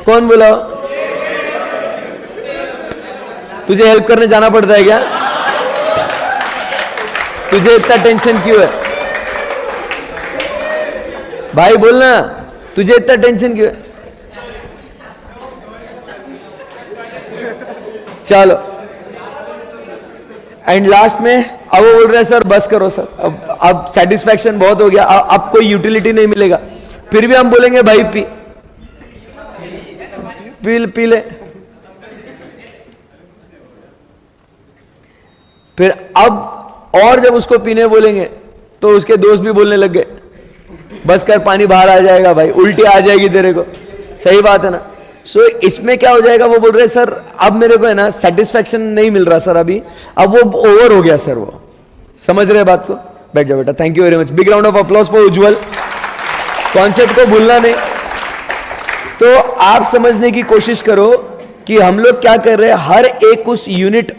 कौन बोला? तुझे हेल्प करने जाना पड़ता है क्या? तुझे इतना टेंशन क्यों है भाई, बोलना, तुझे इतना टेंशन क्यों है? चलो, एंड लास्ट में अब वो बोल रहे हैं सर बस करो सर, अब सेटिस्फैक्शन बहुत हो गया, अब कोई यूटिलिटी नहीं मिलेगा। फिर भी हम बोलेंगे भाई पी ले। फिर अब और जब उसको पीने बोलेंगे तो उसके दोस्त भी बोलने लग गए बस कर, पानी बाहर आ जाएगा भाई, उल्टी आ जाएगी तेरे को। सही बात है ना? सो इसमें क्या हो जाएगा, वो बोल रहे सर अब मेरे को है ना सेटिस्फैक्शन नहीं मिल रहा सर, अभी अब वो ओवर हो गया सर। वो समझ रहे बात को? बैठ जाओ बेटा। Thank you very much. Big round of applause for Ujjwal. Concept को भूलना नहीं। तो आप समझने की कोशिश करो कि हम लोग क्या कर रहे हैं, हर एक उस यूनिट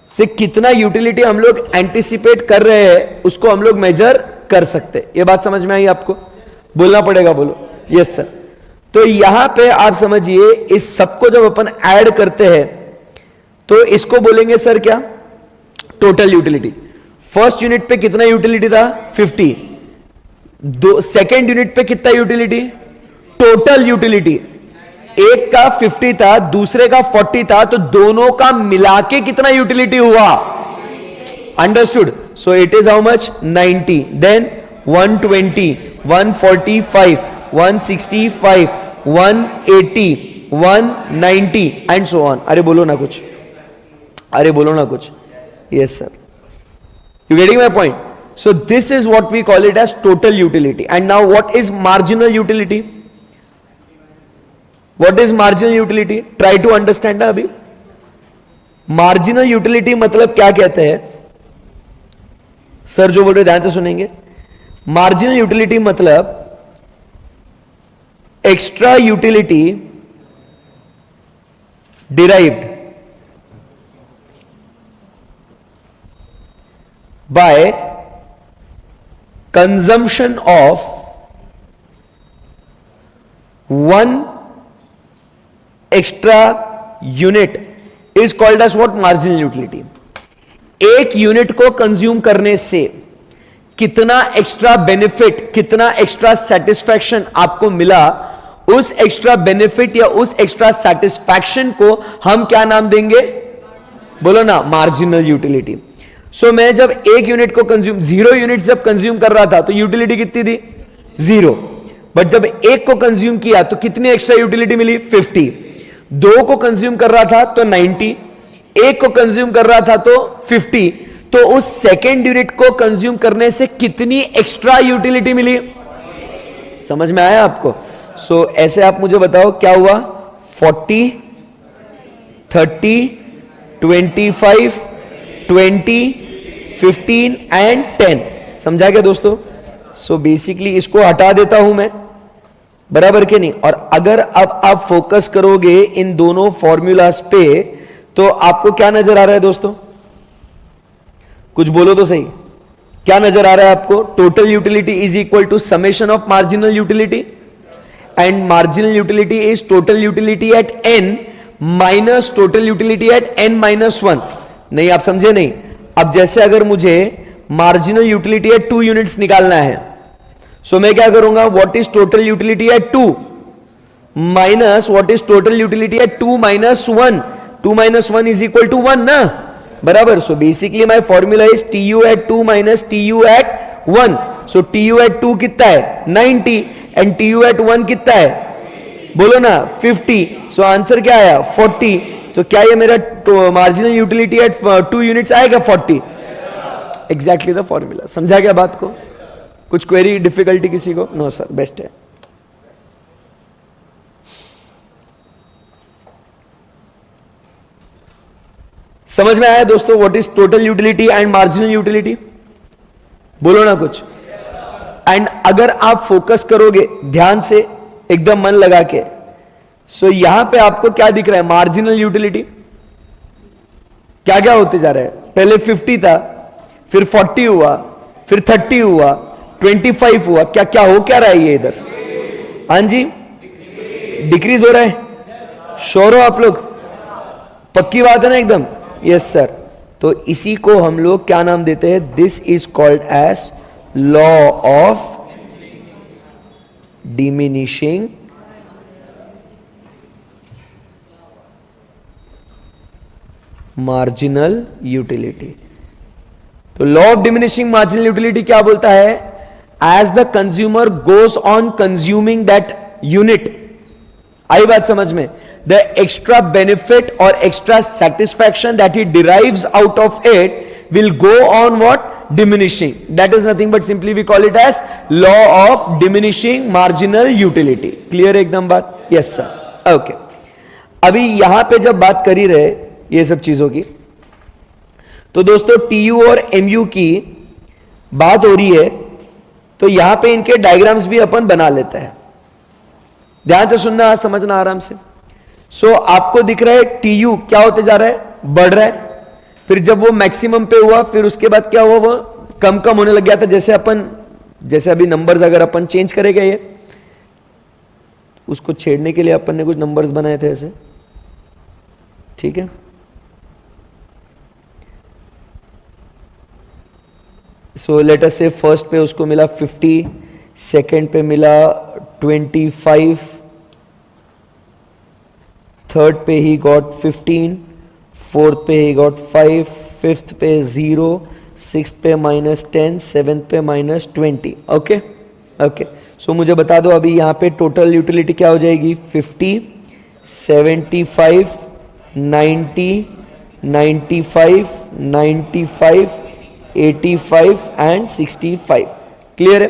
से कितना यूटिलिटी हम लोग एंटिसिपेट कर रहे हैं उसको हम लोग मेजर कर सकते। ये बात समझ में आई आपको? बोलना पड़ेगा, बोलो यस सर। तो यहां पे आप समझिए, इस सबको जब अपन ऐड करते हैं तो इसको बोलेंगे सर क्या, टोटल यूटिलिटी। फर्स्ट यूनिट पे कितना यूटिलिटी था, 50। सेकेंड यूनिट पे कितना यूटिलिटी, टोटल यूटिलिटी। एक का 50 था, दूसरे का 40 था, तो दोनों का मिला के कितना यूटिलिटी हुआ, understood? So it is how much, 90, then 120, 145, 165, 180, 190 and so on. अरे बोलो ना कुछ, अरे बोलो ना कुछ। Yes sir, you getting my point? So this is what we call it as total utility. And now what is marginal utility? What is marginal utility? Try to understand अभी। marginal utility मतलब क्या कहते हैं sir, जो बोल रहे ध्यान से सुनेंगे। marginal utility मतलब extra utility derived by consumption of one extra unit is called as what, marginal utility. एक यूनिट को कंज्यूम करने से कितना एक्स्ट्रा बेनिफिट, कितना एक्स्ट्रा सेटिस्फैक्शन आपको मिला, उस एक्स्ट्रा बेनिफिट या उस एक्स्ट्रा सेटिस्फैक्शन को हम क्या नाम देंगे, बोलो ना, मार्जिनल यूटिलिटी। सो मैं जब एक यूनिट को कंज्यूम, 0 यूनिट जब कंज्यूम कर रहा था तो यूटिलिटी कितनी थी, 0। बट जब एक को कंज्यूम किया तो कितनी एक्स्ट्रा यूटिलिटी मिली, 50। 2 को कंज्यूम कर रहा था तो 90, एक को कंज्यूम कर रहा था तो 50। तो उस सेकेंड यूनिट को कंज्यूम करने से कितनी एक्स्ट्रा यूटिलिटी मिली, समझ में आया आपको? सो ऐसे आप मुझे बताओ क्या हुआ, 40, 30, 25, 20, 15 एंड 10। समझा क्या दोस्तों? सो बेसिकली इसको हटा देता हूं मैं, बराबर के नहीं? और अगर अब आप फोकस करोगे इन दोनों फॉर्मूलाज पे तो आपको क्या नजर आ रहा है दोस्तों, कुछ बोलो तो सही। क्या नजर आ रहा है आपको? Total utility is equal to summation of marginal utility, and marginal utility is total utility at n minus total utility at n-1। नहीं, आप समझे नहीं? अब जैसे अगर मुझे मार्जिनल यूटिलिटी एट 2 यूनिट्स निकालना है, सो मैं क्या करूंगा, what is total utility at 2 minus what is total utility at 2 minus 1। 2 minus 1 is equal to 1 ना, बराबर? So basically my formula is TU at 2 minus TU at 1। So TU at 2 कितना है, 90, and TU at 1 कितना है, बोलो ना, 50। So answer क्या आया, 40। तो क्या ये मेरा मार्जिनल यूटिलिटी एट 2 यूनिट्स आएगा, 40? Exactly the formula. समझा क्या बात को? कुछ क्वेरी, डिफिकल्टी किसी को? नो सर, बेस्ट है। समझ में आया दोस्तों what is total utility and marginal utility? बोलो ना कुछ। एंड अगर आप फोकस करोगे ध्यान से, एकदम मन लगा के, सो यहां पे आपको क्या दिख रहा है, मार्जिनल यूटिलिटी क्या क्या होते जा रहा है। पहले 50 था, फिर 40 हुआ, फिर 30 हुआ, 25 हुआ। क्या क्या हो क्या रहा है ये इधर? हाँ जी, डिक्रीज हो रहा है। श्योर हो आप लोग? पक्की बात है ना एकदम? Yes sir. तो इसी को हम लोग क्या नाम देते हैं? This is called as law of diminishing marginal utility. तो law of diminishing marginal utility क्या बोलता है? As the consumer goes on consuming that unit, आई बात समझ में, द एक्स्ट्रा बेनिफिट और extra satisfaction that he derives out of it will go on what? Diminishing. That is nothing but simply we call it as law of diminishing marginal utility. Clear एकदम बात? Yes sir. Okay. अभी यहां पे जब बात कर ही रहे ये सब चीजों की, तो दोस्तों TU और MU की बात हो रही है, तो यहां पे इनके डायग्राम्स भी अपन बना लेते हैं। ध्यान से सुनना, समझना आराम से। सो आपको दिख रहा है TU क्या होते जा रहा है? बढ़ रहा है। फिर जब वो मैक्सिमम पे हुआ, फिर उसके बाद क्या हुआ? वो कम कम होने लग गया था। जैसे अभी नंबर्स अगर अपन चेंज करेंगे, ये उसको छेड़ने के लिए अपन ने कुछ नंबर्स बनाए थे ऐसे, ठीक है। सो लेट अस से फर्स्ट पे उसको मिला 50, सेकंड पे मिला 25, थर्ड पे ही गॉट 15, फोर्थ पे ही गॉट 5, फिफ्थ पे 0, सिक्स्थ पे -10, सेवेंथ पे -20। Okay okay. सो मुझे बता दो अभी यहाँ पे टोटल यूटिलिटी क्या हो जाएगी? 50, 75, 90, 95, 95, 85 एंड 65। क्लियर है?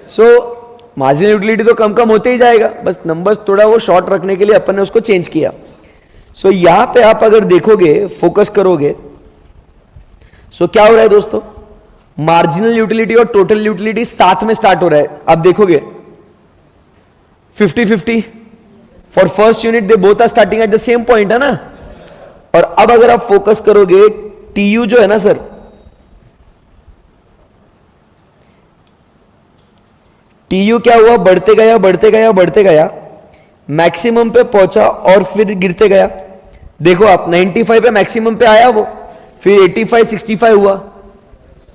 सो मार्जिनल यूटिलिटी तो कम कम होते ही जाएगा, बस नंबर्स थोड़ा वो शॉर्ट रखने के लिए अपन ने उसको चेंज किया। सो यहां पे आप अगर देखोगे, फोकस करोगे, सो क्या हो रहा है दोस्तों? मार्जिनल यूटिलिटी और टोटल यूटिलिटी साथ में स्टार्ट हो रहा है। आप देखोगे 50-50 for first unit, they both are starting at the same point, है ना। और अब अगर आप फोकस करोगे, TU जो है ना सर, TU क्या हुआ? बढ़ते गया बढ़ते गया बढ़ते गया, मैक्सिमम पे पहुंचा और फिर गिरते गया। देखो आप 95 पे मैक्सिमम पे आया वो, फिर 85, 65 हुआ।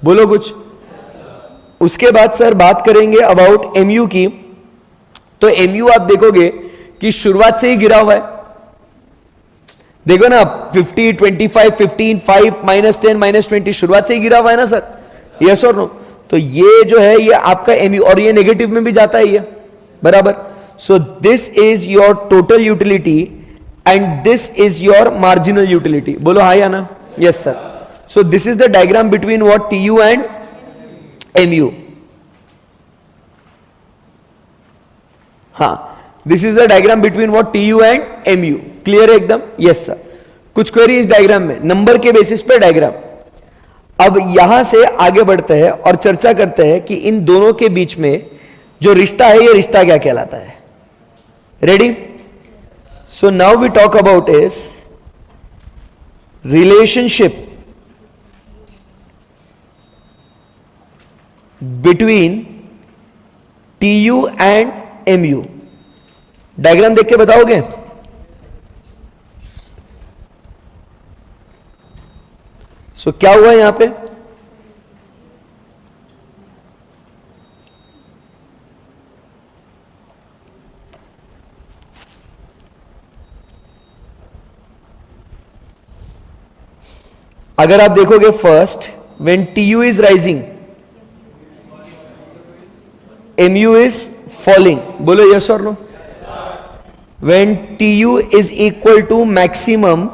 बोलो कुछ। उसके बाद सर बात करेंगे अबाउट MU की, तो MU आप देखोगे कि शुरुआत से ही गिरा हुआ है। देखो ना, 50, 25, 15, 5, -10, -20, शुरुआत से ही गिरा हुआ है ना सर? यस और नो? तो ये जो है ये आपका MU, और ये नेगेटिव में भी जाता है ये, बराबर। सो this is your total utility and this is your marginal utility. बोलो हाँ या ना? Yes sir. So this is the diagram between what? TU and MU। हाँ, this is the diagram between what? TU and MU। Clear है एकदम? Yes sir. कुछ query इस diagram में, नंबर के बेसिस पे डायग्राम। अब यहां से आगे बढ़ते हैं और चर्चा करते हैं कि इन दोनों के बीच में जो रिश्ता है, ये रिश्ता क्या कहलाता है। Ready? So now we talk about is relationship between TU and MU। Diagram देख के बताओगे? सो क्या हुआ यहां पे? अगर आप देखोगे first, when TU is rising, MU is falling. बोलो यस और no? When TU is equal to maximum,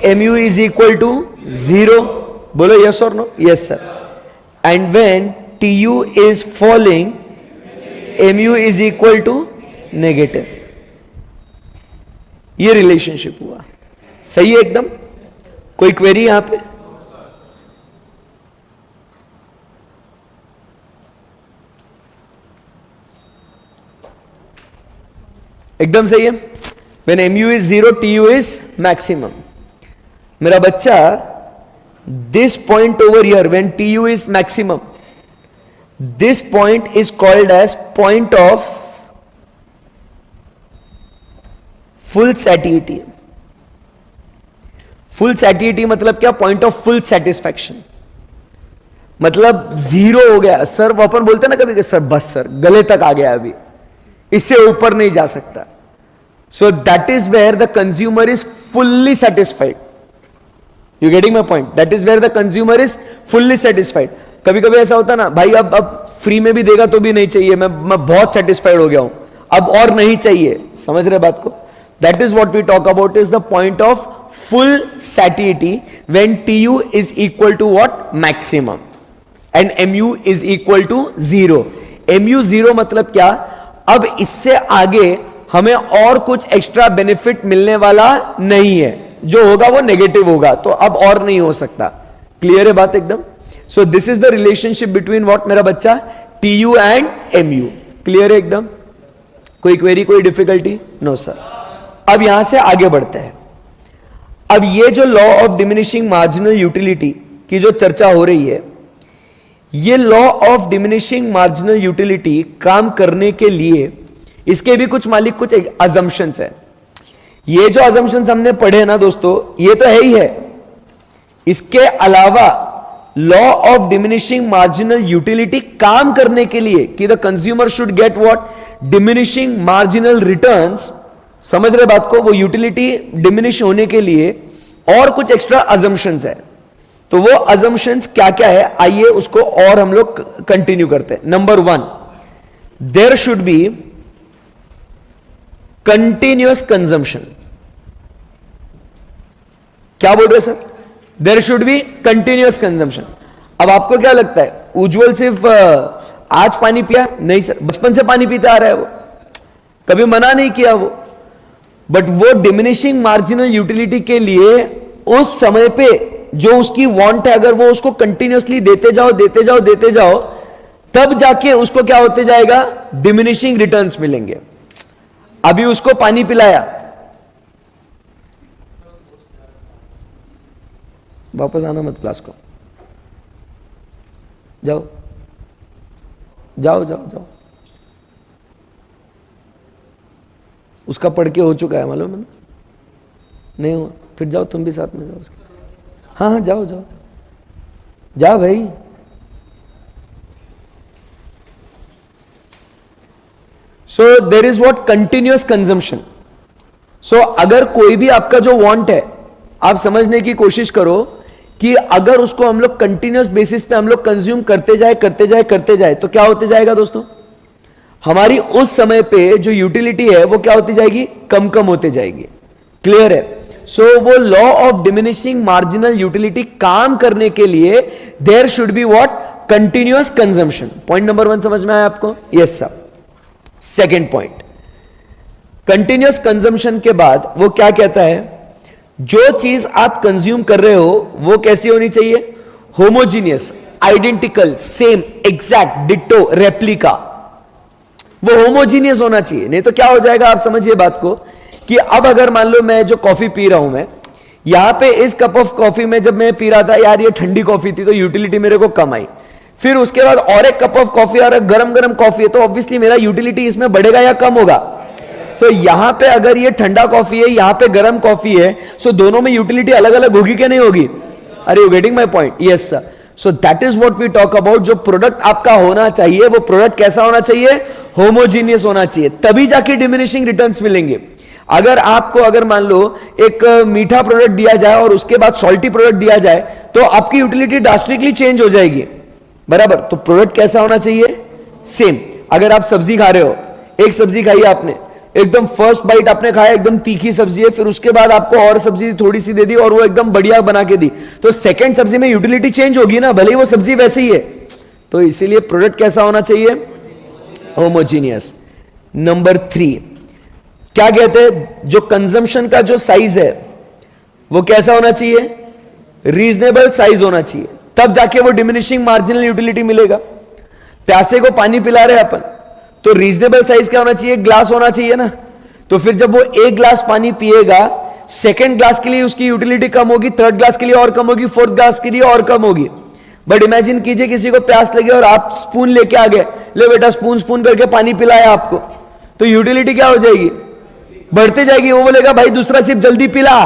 MU is equal to 0. बोलो yes or no? Yes sir. And when TU is falling, MU is equal to negative. ये relationship हुआ। सही है एकदम? कोई query यहां पे? एकदम सही है। When MU is 0, TU is maximum. मेरा बच्चा, this point over here, when TU is maximum, this point is called as point of full satiety. Full satisfaction मतलब क्या? पॉइंट ऑफ फुल सेटिस्फैक्शन, मतलब जीरो हो गया सर। वो अपन बोलते ना कभी कि सर बस सर गले तक आ गया, अभी इससे ऊपर नहीं जा सकता। So that is where the consumer is fully satisfied. You getting my point? That is where the consumer is fully satisfied. कभी कभी ऐसा होता ना भाई, अब फ्री में भी देगा तो भी नहीं चाहिए, मैं बहुत सेटिस्फाइड हो गया हूं, अब और नहीं चाहिए। समझ रहे बात को? That is what we talk about is the point of full satisfaction when TU is equal to what? Maximum, and MU is equal to 0। MU 0 मतलब क्या? अब इससे आगे हमें और कुछ एक्स्ट्रा बेनिफिट मिलने वाला नहीं है, जो होगा वो नेगेटिव होगा, तो अब और नहीं हो सकता। क्लियर है बात एकदम? सो this is the relationship between what मेरा बच्चा? TU and MU। क्लियर है एकदम? कोई क्वेरी, कोई डिफिकल्टी? No sir. अब यहां से आगे बढ़ते हैं। अब ये जो law of diminishing marginal utility की जो चर्चा हो रही है, ये law of diminishing marginal utility काम करने के लिए इसके भी कुछ मालिक कुछ अजम्पशंस है। ये जो अजम्पशंस हमने पढ़े ना दोस्तों, ये तो है ही है। इसके अलावा law of diminishing marginal utility काम करने के लिए कि the consumer should get what? Diminishing marginal returns. समझ रहे बात को? वो यूटिलिटी डिमिनिश होने के लिए और कुछ एक्स्ट्रा अजम्पशंस है। तो वो अजम्पशंस क्या क्या है, आइए उसको और हम लोग कंटिन्यू करते हैं। Number 1, there should be continuous consumption. क्या बोल रहे sir? There should be continuous consumption. अब आपको क्या लगता है, उज्जवल सिर्फ आज पानी पिया? नहीं सर, बचपन से पानी पीता आ रहा है, वो कभी मना नहीं किया वो। बट वो डिमिनिशिंग मार्जिनल यूटिलिटी के लिए उस समय पे जो उसकी वांट है, अगर वो उसको कंटिन्यूअसली देते जाओ देते जाओ देते जाओ, तब जाके उसको क्या होते जाएगा? डिमिनिशिंग रिटर्न्स मिलेंगे। अभी उसको पानी पिलाया, वापस आना मत क्लास को, जाओ जाओ जाओ जाओ। उसका पढ़ के हो चुका है, मालूम है ना? नहीं हुआ? फिर जाओ तुम भी साथ में जाओ उसके। हाँ हाँ जाओ जाओ जाओ भाई। So there is what? Continuous consumption. So अगर कोई भी आपका जो वांट है, आप समझने की कोशिश करो कि अगर उसको हम लोग कंटिन्यूअस बेसिस पे हम लोग कंज्यूम करते जाए करते जाए करते जाए, तो क्या होते जाएगा दोस्तों? हमारी उस समय पे जो यूटिलिटी है वो क्या होती जाएगी? कम कम होते जाएगी। क्लियर है? सो वो law of diminishing marginal utility काम करने के लिए there should be what? Continuous consumption. Point number 1 समझ में आया आपको? Yes sir. Second point, continuous consumption के बाद वो क्या कहता है? जो चीज आप कंज्यूम कर रहे हो वो कैसी होनी चाहिए? Homogeneous, identical, same, exact, ditto, replica. वो होमोजीनियस होना चाहिए, नहीं तो क्या हो जाएगा? आप समझिए बात को कि अब अगर मान लो मैं जो कॉफी पी रहा हूं, मैं यहां पे इस कप ऑफ कॉफी में जब मैं पी रहा था, यार ये ठंडी कॉफी थी तो यूटिलिटी मेरे को कम आई। फिर उसके बाद और एक कप ऑफ कॉफी और एक गरम गरम कॉफी है, तो ऑब्वियसली मेरा यूटिलिटी इसमें बढ़ेगा या कम होगा? तो यहां पे अगर ये ठंडा कॉफी है, यहां पे गरम कॉफी है, सो दोनों में यूटिलिटी अलग अलग होगी कि नहीं होगी? अरे you getting my point? Yes sir. So that is what we talk about. जो प्रोडक्ट आपका होना चाहिए वो प्रोडक्ट कैसा होना चाहिए? होमोजीनियस होना चाहिए, तभी जाके डिमिनिशिंग रिटर्न्स मिलेंगे। अगर आपको अगर मान लो एक मीठा प्रोडक्ट दिया जाए और उसके बाद सॉल्टी प्रोडक्ट दिया जाए, तो आपकी यूटिलिटी ड्रास्टिकली चेंज हो जाएगी, बराबर? तो प्रोडक्ट कैसा होना चाहिए? सेम। अगर आप सब्जी खा रहे हो, एक सब्जी खाई आपने, एकदम फर्स्ट बाइट आपने खाया, एकदम तीखी सब्जी है, फिर उसके बाद आपको और सब्जी थोड़ी सी दे दी और वो एकदम बढ़िया बना के दी, तो सेकंड सब्जी में यूटिलिटी चेंज होगी ना, भले ही वो सब्जी वैसे ही है। तो इसीलिए प्रोडक्ट कैसा होना चाहिए? होमोजीनियस। नंबर 3 क्या कहते हैं? जो कंजम्पशन का जो साइज है वो कैसा होना चाहिए? रीजनेबल साइज होना चाहिए, तब जाके वो डिमिनिशिंग मार्जिनल यूटिलिटी मिलेगा। प्यासे को पानी पिला रहे अपन, तो रीजनेबल साइज क्या होना चाहिए? ग्लास होना चाहिए ना। तो फिर जब वो एक ग्लास पानी पिएगा, सेकेंड ग्लास के लिए उसकी यूटिलिटी कम होगी, थर्ड ग्लास के लिए और कम होगी, फोर्थ ग्लास के लिए और कम होगी। बट इमेजिन कीजिए किसी को प्यास लगे और आप स्पून लेके आ गए, ले बेटा स्पून स्पून करके पानी पिलाया आपको, तो यूटिलिटी क्या हो जाएगी? बढ़ते जाएगी। वो बोलेगा भाई दूसरा सिप जल्दी पिला,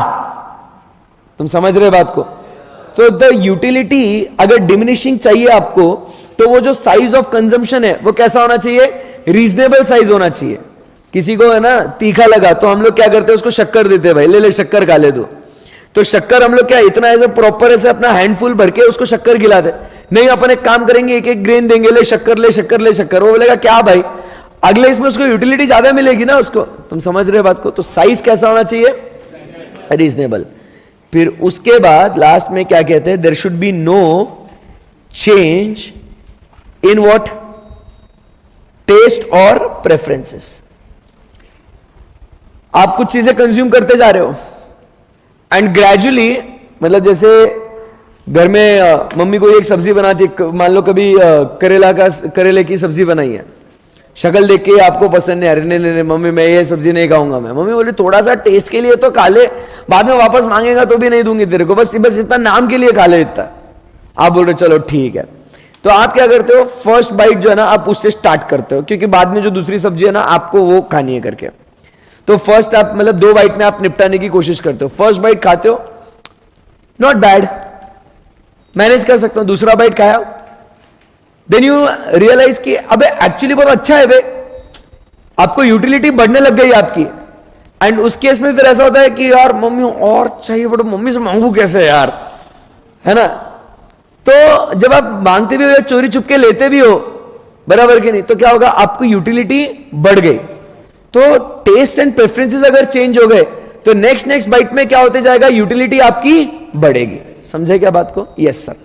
तुम समझ रहे बात को? तो द यूटिलिटी अगर डिमिनिशिंग चाहिए आपको, तो वो जो साइज ऑफ कंजम्पशन है वो कैसा होना चाहिए? रीजनेबल साइज होना चाहिए। किसी को है ना तीखा लगा तो हम लोग क्या करते हैं, उसको शक्कर देते हैं, भाई ले ले शक्कर खा ले तो शक्कर हम लोग क्या इतना ऐसे प्रॉपर ऐसे अपना हैंडफुल भर के उसको शक्कर खिलाते? नहीं, अपन एक काम करेंगे, एक एक ग्रेन देंगे, ले शक्कर ले शक्कर ले शक्कर। वो बोलेगा क्या भाई, अगले इसमें उसको यूटिलिटी ज्यादा मिलेगी ना उसको। तुम समझ रहे बात को? तो साइज कैसा होना चाहिए? रीजनेबल। फिर उसके बाद लास्ट में क्या कहते हैं? There should be no change in what? Taste और प्रेफरेंसेस। आप कुछ चीजें कंज्यूम करते जा रहे हो एंड ग्रेजुअली, मतलब जैसे घर में मम्मी कोई एक सब्जी बनाती, मान लो कभी करेले की सब्जी बनाई है, शक्ल देख के आपको पसंद नहीं आ रही, नहीं मम्मी मैं ये सब्जी नहीं खाऊंगा मैं। मम्मी बोली थोड़ा सा टेस्ट के लिए तो खा ले, बाद में वापस मांगेगा तो भी नहीं दूंगी तेरे को, बस इतना नाम के लिए खा ले इतना। आप बोल रहे चलो ठीक है। तो आप क्या करते हो? फर्स्ट बाइट जो है ना आप उससे स्टार्ट करते हो, क्योंकि बाद में जो दूसरी सब्जी है ना आपको वो खानी है करके। तो फर्स्ट आप मतलब 2 बाइट में आप निपटाने की कोशिश करते हो। फर्स्ट बाइट खाते हो, नॉट बैड, मैनेज कर सकता हूं। दूसरा बाइट खाया, देन यू रियलाइज कि अबे एक्चुअली बहुत अच्छा है बे, आपको यूटिलिटी बढ़ने लग गई आपकी। एंड उस केस में फिर ऐसा होता है कि यार मम्मी और चाहिए, बट मम्मी से मांगू कैसे यार, है ना? तो जब आप मांगते भी हो या चोरी छुप के लेते भी हो, बराबर के नहीं, तो क्या होगा? आपको यूटिलिटी बढ़ गई। तो टेस्ट एंड प्रेफरेंसेस अगर चेंज हो गए तो नेक्स्ट बाइट में क्या होते जाएगा? यूटिलिटी आपकी बढ़ेगी। समझे क्या बात को? Yes sir.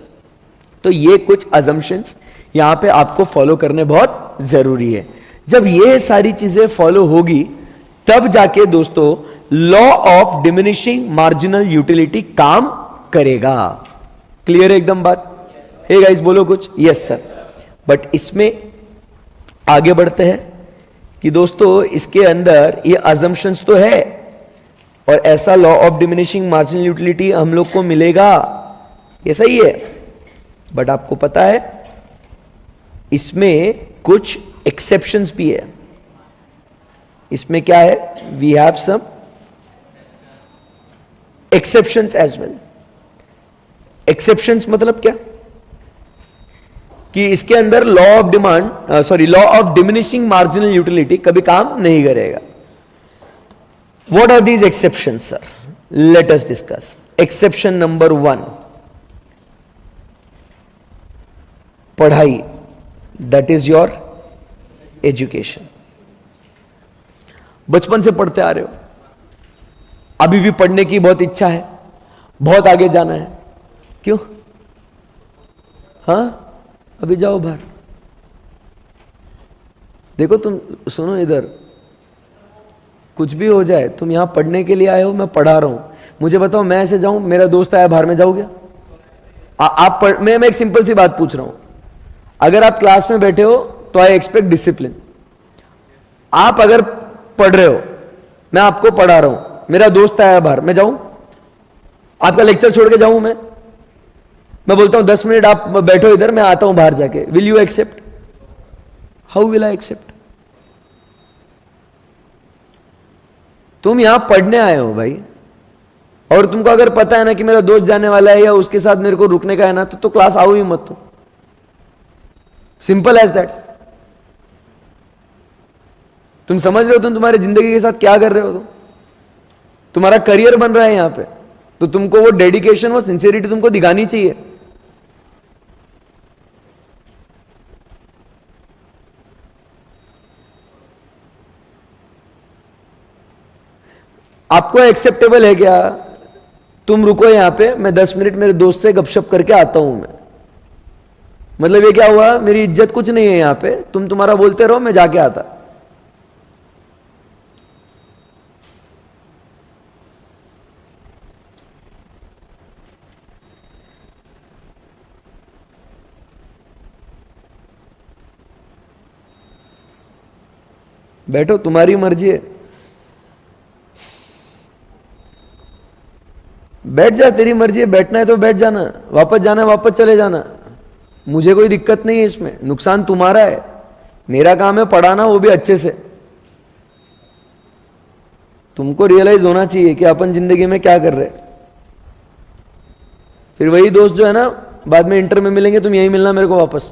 तो ये कुछ अजम्पशंस यहां पे आपको फॉलो करने बहुत जरूरी है। जब ये सारी चीजें फॉलो होगी तब जाके दोस्तों law of diminishing marginal utility काम करेगा। क्लियर है एकदम बात? हे गाइस बोलो कुछ। Yes sir. बट इसमें आगे बढ़ते हैं कि दोस्तों इसके अंदर ये अजम्पशंस तो है, और ऐसा law of diminishing marginal utility हम लोग को मिलेगा, ये सही है। बट आपको पता है इसमें कुछ एक्सेप्शंस भी है। इसमें क्या है? We have some exceptions as well. Exceptions मतलब क्या? कि इसके अंदर law of diminishing marginal utility कभी काम नहीं करेगा। What are these exceptions sir? Let us discuss. Exception number 1, पढ़ाई, दैट इज योर एजुकेशन। बचपन से पढ़ते आ रहे हो, अभी भी पढ़ने की बहुत इच्छा है, बहुत आगे जाना है, क्यों? हां, अभी जाओ बाहर, देखो तुम सुनो इधर, कुछ भी हो जाए तुम यहां पढ़ने के लिए आए हो, मैं पढ़ा रहा हूं, मुझे बताओ मैं ऐसे जाऊं, मेरा दोस्त आया बाहर में, जाओगे? मैं एक सिंपल सी बात पूछ रहा हूं, अगर आप क्लास में बैठे हो तो आई एक्सपेक्ट डिसिप्लिन। आप अगर पढ़ रहे हो, मैं आपको पढ़ा रहा हूं, मेरा दोस्त आया बाहर, मैं जाऊं? आपका लेक्चर छोड़ के जाऊं मैं बोलता हूं 10 मिनट आप बैठो इधर, मैं आता हूं बाहर जाके, will you accept? How will I accept? तुम यहां पढ़ने आए हो भाई, और तुमको अगर पता है ना कि मेरा दोस्त जाने वाला है या उसके साथ मेरे को रुकने का है ना, तो क्लास आओ ही मत। तो सिंपल एज दैट। तुम समझ रहे हो तुम तुम्हारी जिंदगी के साथ क्या कर रहे हो? तुम्हारा करियर बन रहा है यहां पे, तो तुमको वो डेडिकेशन, वो सिंसियरिटी तुमको दिखानी चाहिए। आपको एक्सेप्टेबल है क्या? तुम रुको यहां पे, मैं 10 मिनट मेरे दोस्त से गपशप करके आता हूं मैं। मतलब ये क्या हुआ? मेरी इज्जत कुछ नहीं है यहां पे, तुम तुम्हारा बोलते रहो, मैं जाके आता। बैठो, तुम्हारी मर्जी है, बैठ जा, तेरी मर्जी है, बैठना है तो बैठ जाना, वापस जाना है वापस चले जाना, मुझे कोई दिक्कत नहीं है इसमें। नुकसान तुम्हारा है, मेरा काम है पढ़ाना, वो भी अच्छे से। तुमको रियलाइज होना चाहिए कि अपन जिंदगी में क्या कर रहे हैं। फिर वही दोस्त जो है ना बाद में इंटर में मिलेंगे, तुम यही मिलना मेरे को वापस,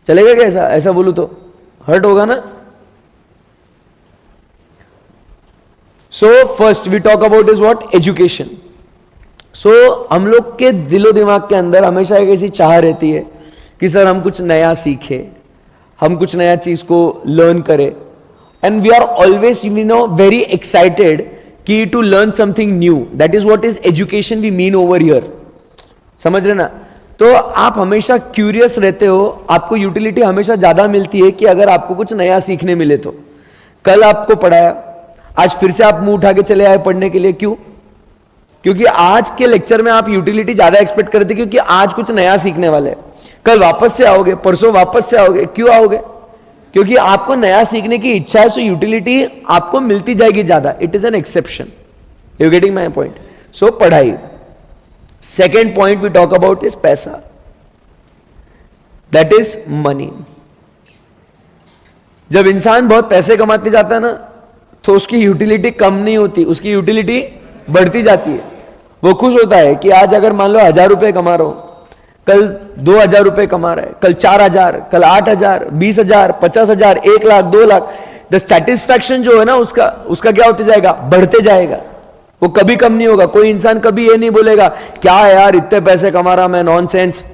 चलेगा क्या? ऐसा ऐसा बोलूं तो हर्ट होगा ना। So first we talk about is what? Education. So हम लोग के दिलो दिमाग के अंदर हमेशा एक ऐसी चाह रहती है कि सर हम कुछ नया सीखे, हम कुछ नया चीज को लर्न करें, and we are always very excited कि to learn something new. That is what is education we mean over here. समझ रहे ना? तो आप हमेशा क्यूरियस रहते हो, आपको यूटिलिटी हमेशा ज्यादा मिलती है कि अगर आपको कुछ नया सीखने मिले तो। कल आपको पढ़ाया, आज फिर से आप मुंह उठा के चले आए पढ़ने के लिए, क्यों? क्योंकि आज के लेक्चर में आप यूटिलिटी ज्यादा एक्सपेक्ट करते, क्योंकि आज कुछ नया सीखने वाले हैं। कल वापस से आओगे, परसों वापस से आओगे, क्यों आओगे? क्योंकि आपको नया सीखने की इच्छा है, सो यूटिलिटी आपको मिलती जाएगी ज्यादा। It is an exception. You getting my point? So पढ़ाई। Second point we talk about is पैसा, दैट इज मनी। जब इंसान बहुत पैसे कमाते जाता है ना, तो उसकी यूटिलिटी कम नहीं होती, उसकी यूटिलिटी बढ़ती जाती है। वो खुश होता है कि आज अगर मान लो 1000 रुपए कमा रहा हूं, कल 2000 रुपए कमा रहा है, कल 4000, कल 8000, 20000, 50000, 1 लाख, 2 लाख। द सेटिस्फैक्शन जो है ना उसका क्या होते जाएगा? बढ़ते जाएगा। वो कभी कम नहीं होगा। कोई इंसान कभी ये नहीं बोलेगा क्या है यार इतने पैसे कमा रहा मैं, नॉनसेंस,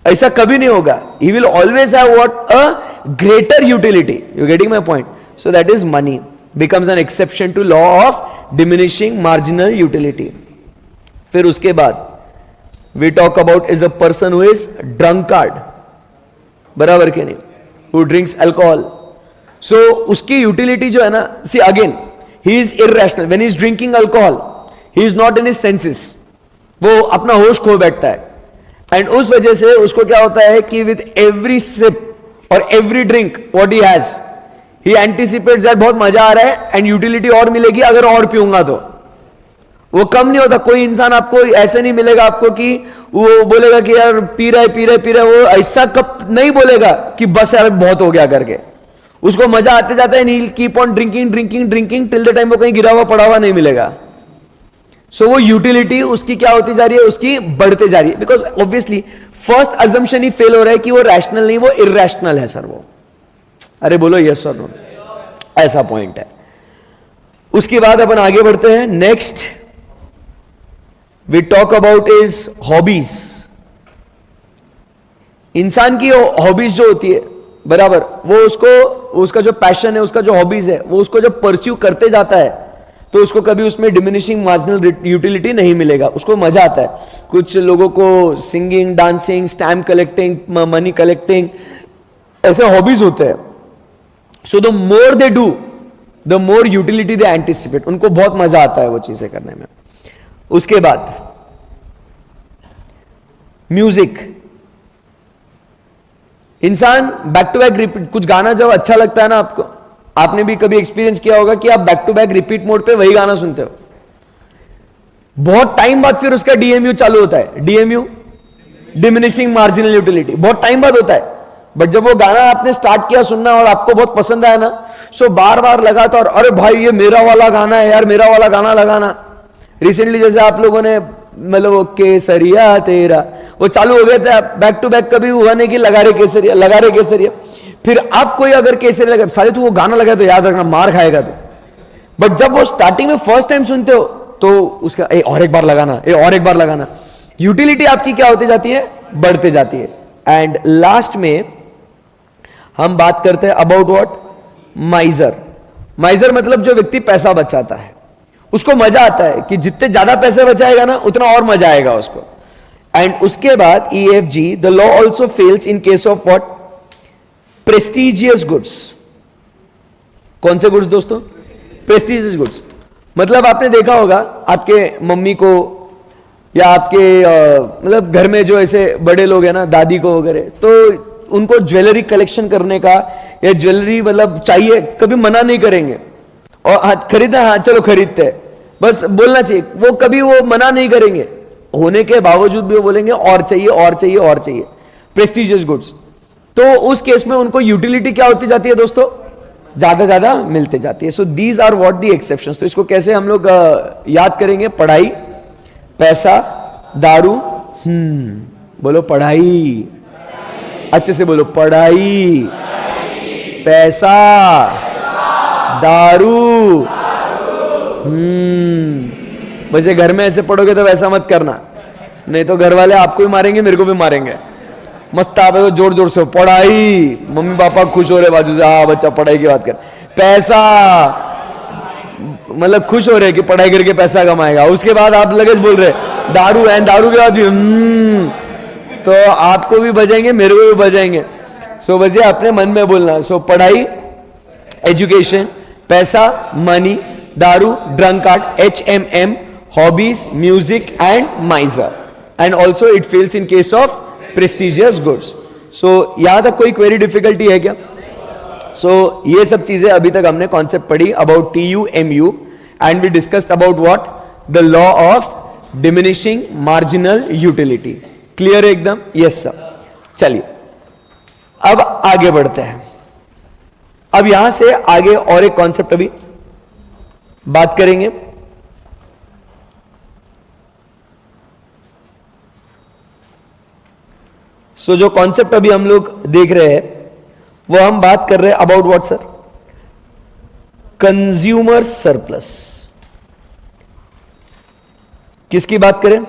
ऐसा कभी नहीं होगा। He will always have what? A greater utility. You getting my point? So that is money becomes an exception to law of diminishing marginal utility. फिर उसके बाद we talk about is a person who is drunkard, बराबर के नहीं? who drinks alcohol. so उसकी utility जो है ना, see again he is irrational when he is drinking alcohol, he is not in his senses, वो अपना होश खो बैठता है, एंड उस वजह से उसको क्या होता है कि with every sip और every drink what he has, he anticipates that बहुत मजा आ रहा है एंड यूटिलिटी और मिलेगी अगर और पीऊंगा तो। वो कम नहीं होता। कोई इंसान आपको ऐसे नहीं मिलेगा आपको कि वो बोलेगा कि यार पी रहा है, वो ऐसा कब नहीं बोलेगा कि बस यार बहुत हो गया करके। उसको मजा आते जाता है, he'll keep on drinking till the time वो कहीं गिरा हुआ पड़ा हुआ नहीं मिलेगा। सो वो यूटिलिटी उसकी क्या होती जा रही है? उसकी बढ़ते जा रही है। Because obviously first assumption he fail हो रहा है कि वो रैशनल नहीं, वो इरैशनल है सर वो। अरे बोलो यस और नो, ऐसा पॉइंट है। उसके बाद अपन आगे बढ़ते हैं। Next we talk about is hobbies. इंसान की हॉबीज जो होती है, बराबर, वो उसका जो पैशन है, उसका जो हॉबीज है, वो उसको जब परस्यू करते जाता है तो उसको कभी उसमें डिमिनिशिंग मार्जिनल यूटिलिटी नहीं मिलेगा। उसको मजा आता है। कुछ लोगों को singing, dancing, stamp collecting, money collecting, ऐसे हॉबीज होते हैं। So the more they do, the more utility they anticipate. उनको बहुत मजा आता है वो चीजें करने में। उसके बाद म्यूजिक। इंसान बैक टू बैक रिपीट, कुछ गाना जब अच्छा लगता है ना आपको, आपने भी कभी एक्सपीरियंस किया होगा कि आप back to back repeat mode पे वही गाना सुनते हो। बहुत टाइम बाद फिर उसका डीएमयू चालू होता है। डीएमयू डिमिनिशिंग मार्जिनल यूटिलिटी, बहुत टाइम बाद होता है। बट जब वो गाना आपने स्टार्ट किया सुनना और आपको बहुत पसंद आया ना, सो बार बार लगाता और अरे भाई ये मेरा वाला गाना है यार, मेरा वाला गाना लगाना। रिसेंटली जैसे आप लोगों ने मतलब वो केसरिया तेरा वो चालू हो गया था, बैक टू बैक कभी हुआ नहीं कि लगा रे केसरिया। फिर आप कोई अगर केसरिया लगा, साले तू वो गाना लगा तो याद रखना मार खाएगा तो। बट जब वो स्टार्टिंग में फर्स्ट टाइम सुनते हो तो उसका और एक बार लगाना, यूटिलिटी आपकी क्या होती जाती है? बढ़ते जाती है। एंड लास्ट में हम बात करते हैं अबाउट व्हाट? माइजर। माइजर मतलब जो व्यक्ति पैसा बचाता है, उसको मजा आता है कि जितने ज्यादा पैसे बचाएगा ना उतना और मजा आएगा उसको। एंड उसके बाद EFG, the law also fails in case of what? Prestigious goods. कौन से गुड्स दोस्तों? Prestigious goods. मतलब आपने देखा होगा आपके मम्मी को या आपके मतलब घर में जो ऐसे बड़े लोग हैं ना, दादी को वगैरह, तो उनको ज्वेलरी कलेक्शन करने का या ज्वेलरी मतलब चाहिए, कभी मना नहीं करेंगे। और हाँ खरीदना, हाँ चलो खरीदते हैं, बस बोलना चाहिए, वो कभी वो मना नहीं करेंगे। होने के बावजूद भी वो बोलेंगे और चाहिए। Prestigious goods. तो उस केस में उनको यूटिलिटी क्या होती जाती है दोस्तों? ज्यादा मिलते जाती है। So these are what the exceptions. तो इसको कैसे हम लोग याद करेंगे? पढ़ाई, पैसा, दारू, बोलो पढ़ाई, अच्छे से बोलो पढ़ाई, पैसा, दारू। वैसे घर में ऐसे पढ़ोगे तो वैसा मत करना, नहीं तो घर वाले आपको भी मारेंगे, मेरे को भी मारेंगे। मस्त आप जोर जोर से पढ़ाई, मम्मी पापा खुश हो रहे बाजू से, हाँ बच्चा पढ़ाई की बात कर। पैसा, मतलब खुश हो रहे कि पढ़ाई करके पैसा कमाएगा। उसके बाद आप लगेज बोल रहे दारू है, दारू के बाद भी तो आपको भी बजाएंगे, मेरे को भी बजाएंगे। सो बस ये अपने मन में बोलना। सो पढ़ाई, एजुकेशन, पैसा, मनी, दारू, drunkard, HMM, hobbies, music and miser. And also it fails in case of prestigious goods. So यहां तक कोई क्वेरी डिफिकल्टी है क्या? सो ये सब चीजें अभी तक हमने कॉन्सेप्ट पढ़ी about TUMU and we discussed about what the law of diminishing marginal utility. Clear है एकदम? Yes sir. चलिए अब आगे बढ़ते हैं। अब यहां से आगे और एक कॉन्सेप्ट अभी बात करेंगे। सो जो कॉन्सेप्ट अभी हम लोग देख रहे हैं वो हम बात कर रहे हैं about what sir? Consumer surplus. किसकी बात करें?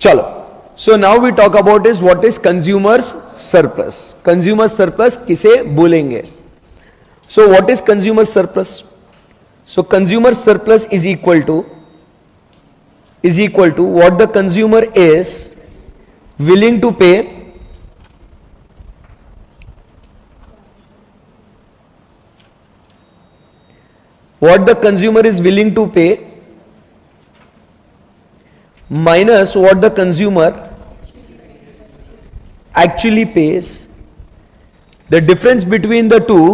चलो, so now we talk about is what is consumer's surplus. Consumer surplus किसे बोलेंगे? So what is consumer surplus? So consumer surplus is equal to what the consumer is willing to pay minus what the consumer actually pays. The difference between the two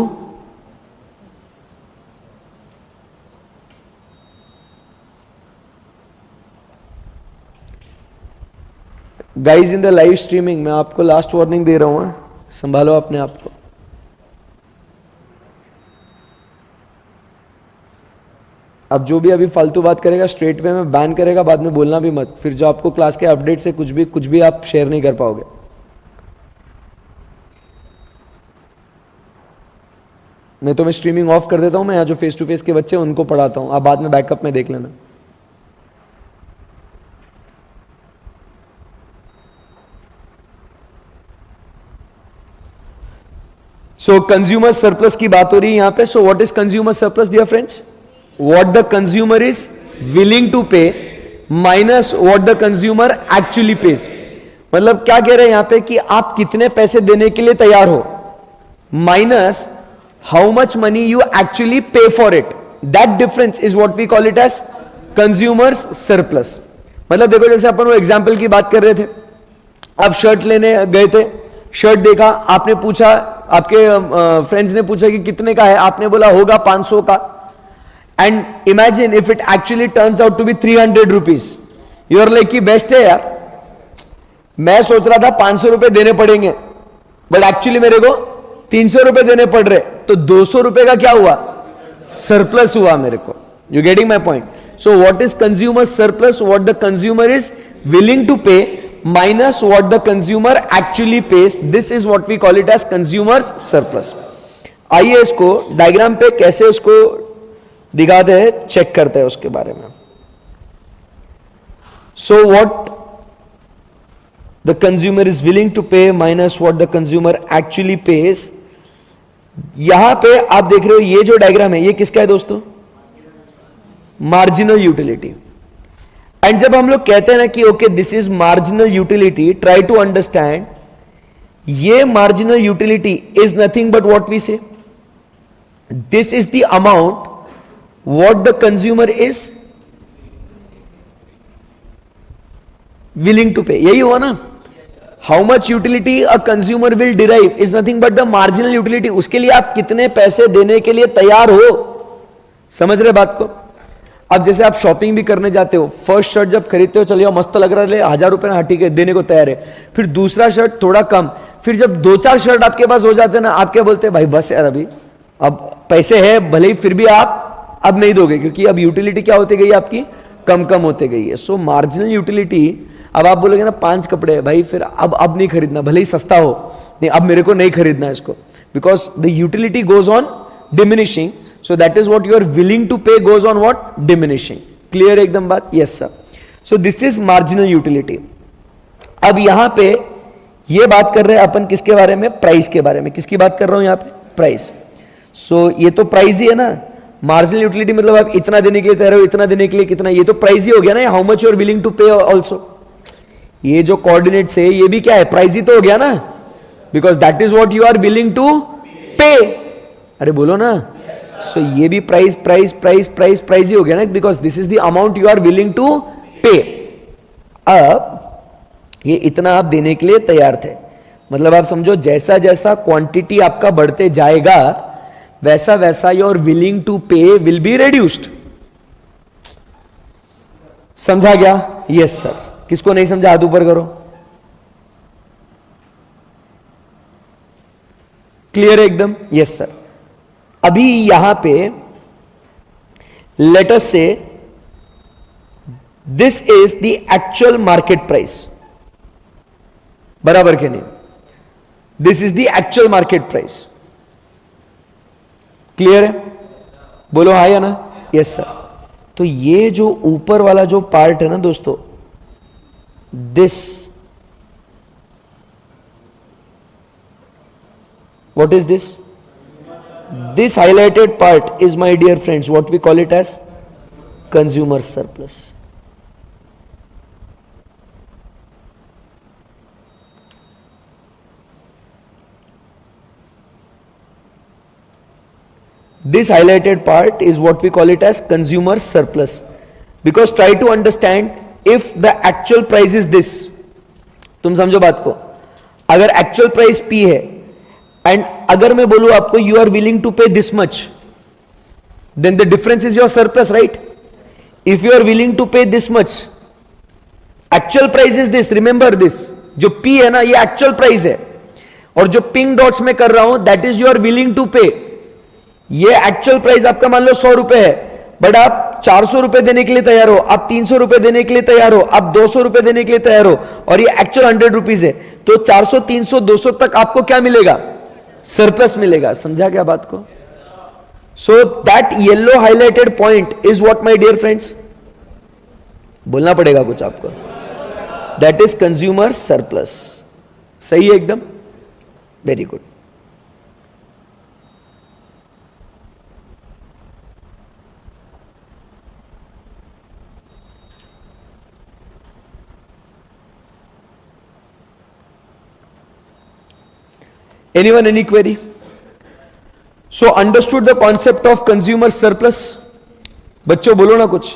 guys in the live streaming, मैं आपको last warning दे रहा हूं, संभालो अपने आप को। अब जो भी अभी फालतू बात करेगा स्ट्रेट वे में बैन करेगा, बाद में बोलना भी मत, फिर जो आपको क्लास के अपडेट से कुछ भी आप शेयर नहीं कर पाओगे। नहीं तो मैं स्ट्रीमिंग ऑफ कर देता हूं, मैं यहाँ जो फेस टू फेस के बच्चे उनको पढ़ाता हूं, आप बाद में बैकअप में देख लेना। सो कंज्यूमर सरप्लस की बात हो रही है यहां पे। So what is consumer surplus dear friends? What the consumer is willing to pay minus what the consumer actually pays. मतलब क्या कह रहे हैं यहां पे कि आप कितने पैसे देने के लिए तैयार हो, minus how much money you actually pay for it. That difference is what we call it as consumers surplus. मतलब देखो, जैसे अपन वो एग्जांपल की बात कर रहे थे, आप शर्ट लेने गए थे, शर्ट देखा, आपने पूछा, आपके फ्रेंड्स ने पूछा कि कितने का है, आपने बोला होगा 500 का। And imagine if it actually turns out to be 300 rupees. You are like कि बेस्ट है यार, मैं सोच रहा था 500 रुपए देने पड़ेंगे, बट एक्चुअली मेरे को 300 रुपए देने पड़ रहे, तो 200 रुपए का क्या हुआ? सरप्लस हुआ मेरे को। You getting my point? So what is consumer surplus? What the consumer is willing to pay minus what the consumer actually pays. This is what we call it as consumer surplus. आइए इसको diagram पे कैसे उसको दिखाते हैं, check करते हैं उसके बारे में। So what the consumer is willing to pay minus what the consumer actually pays. यहां पे आप देख रहे हो ये जो डायग्राम है ये किसका है दोस्तों? Marginal utility. एंड जब हम लोग कहते हैं ना कि okay this is marginal utility, try to understand, ये marginal utility is nothing but what we say, this is the amount what the consumer is willing to pay. यही हुआ ना? how much utility a consumer will derive is nothing but the marginal utility. उसके लिए आप कितने पैसे देने के लिए तैयार हो, समझ रहे बात को? अब जैसे आप शॉपिंग भी करने जाते हो, फर्स्ट शर्ट जब खरीदते हो, चलिए मस्त लग रहा है, ले 1000 रुपए, हाँ ठीक है देने को तैयार है, फिर दूसरा शर्ट थोड़ा कम, फिर जब 2-4 शर्ट आपके पास हो जाते हैं ना, आप क्या बोलते हैं, भाई बस यार अभी, अब पैसे है भले ही, फिर भी आप अब नहीं दोगे, क्योंकि अब यूटिलिटी क्या होती गई आपकी, कम कम होते गई है। सो मार्जिनल यूटिलिटी, अब आप बोलोगे ना 5 कपड़े है भाई, फिर अब नहीं खरीदना, भले ही सस्ता हो, नहीं अब मेरे को नहीं खरीदना इसको, because the utility goes on diminishing, so that is what you are willing to pay goes on what, diminishing. Clear एकदम बात? Yes sir. So this is marginal utility. अब यहां पे ये बात कर रहे हैं अपन किसके बारे में, प्राइस के बारे में। किसकी बात कर रहा हूं यहां पे, प्राइस। सो ये तो प्राइस ही है ना, मार्जिनल यूटिलिटी मतलब आप इतना देने के लिए तैयार हो, इतना देने के लिए कितना, ये तो प्राइस ही हो गया ना, how much you are willing to pay also. ये जो कोऑर्डिनेट्स है ये भी क्या है, प्राइस ही तो हो गया ना, because that is what you are willing to pay. अरे बोलो ना, सो ये भी price price price price price ही हो गया ना, because this is the amount you are willing to pay. अब ये इतना आप देने के लिए तैयार थे, मतलब आप समझो जैसा जैसा क्वांटिटी आपका बढ़ते जाएगा वैसा वैसा योर विलिंग टू पे विल बी रिड्यूस्ड। समझा गया? Yes sir. किसको नहीं समझा हाथ ऊपर करो। क्लियर है एकदम? Yes sir. अभी यहां पे लेट अस से this is the actual market price, बराबर के नहीं? This is the actual market price. Clear है? बोलो हाँ या ना? Yes sir. तो ये जो ऊपर वाला जो पार्ट है ना दोस्तों, this, what is this? This highlighted part is, my dear friends, what we call it as consumer surplus. This highlighted part is what we call it as consumer surplus, because try to understand if the actual price is this. तुम समझो बात को, अगर actual price P है and अगर मैं बोलूं आपको you are willing to pay this much, then the difference is your surplus, right? If you are willing to pay this much, actual price is this, remember this, जो P है ना ये actual price है, और जो pink dots में कर रहा हूं that is you are willing to pay. ये एक्चुअल प्राइस आपका मान लो 100 रुपए है, बट आप 400 रुपए देने के लिए तैयार हो, आप 300 रुपए देने के लिए तैयार हो, आप 200 रुपए देने के लिए तैयार हो, और ये एक्चुअल 100 रुपीज है, तो 400 300 200 तक आपको क्या मिलेगा? सरप्लस मिलेगा। समझा क्या बात को? So that yellow highlighted point is what my dear friends, बोलना पड़ेगा कुछ आपको, दैट इज कंज्यूमर सरप्लस। सही है एकदम? Very good. Anyone, any query? So understood the concept of consumer surplus? बच्चों बोलो ना कुछ।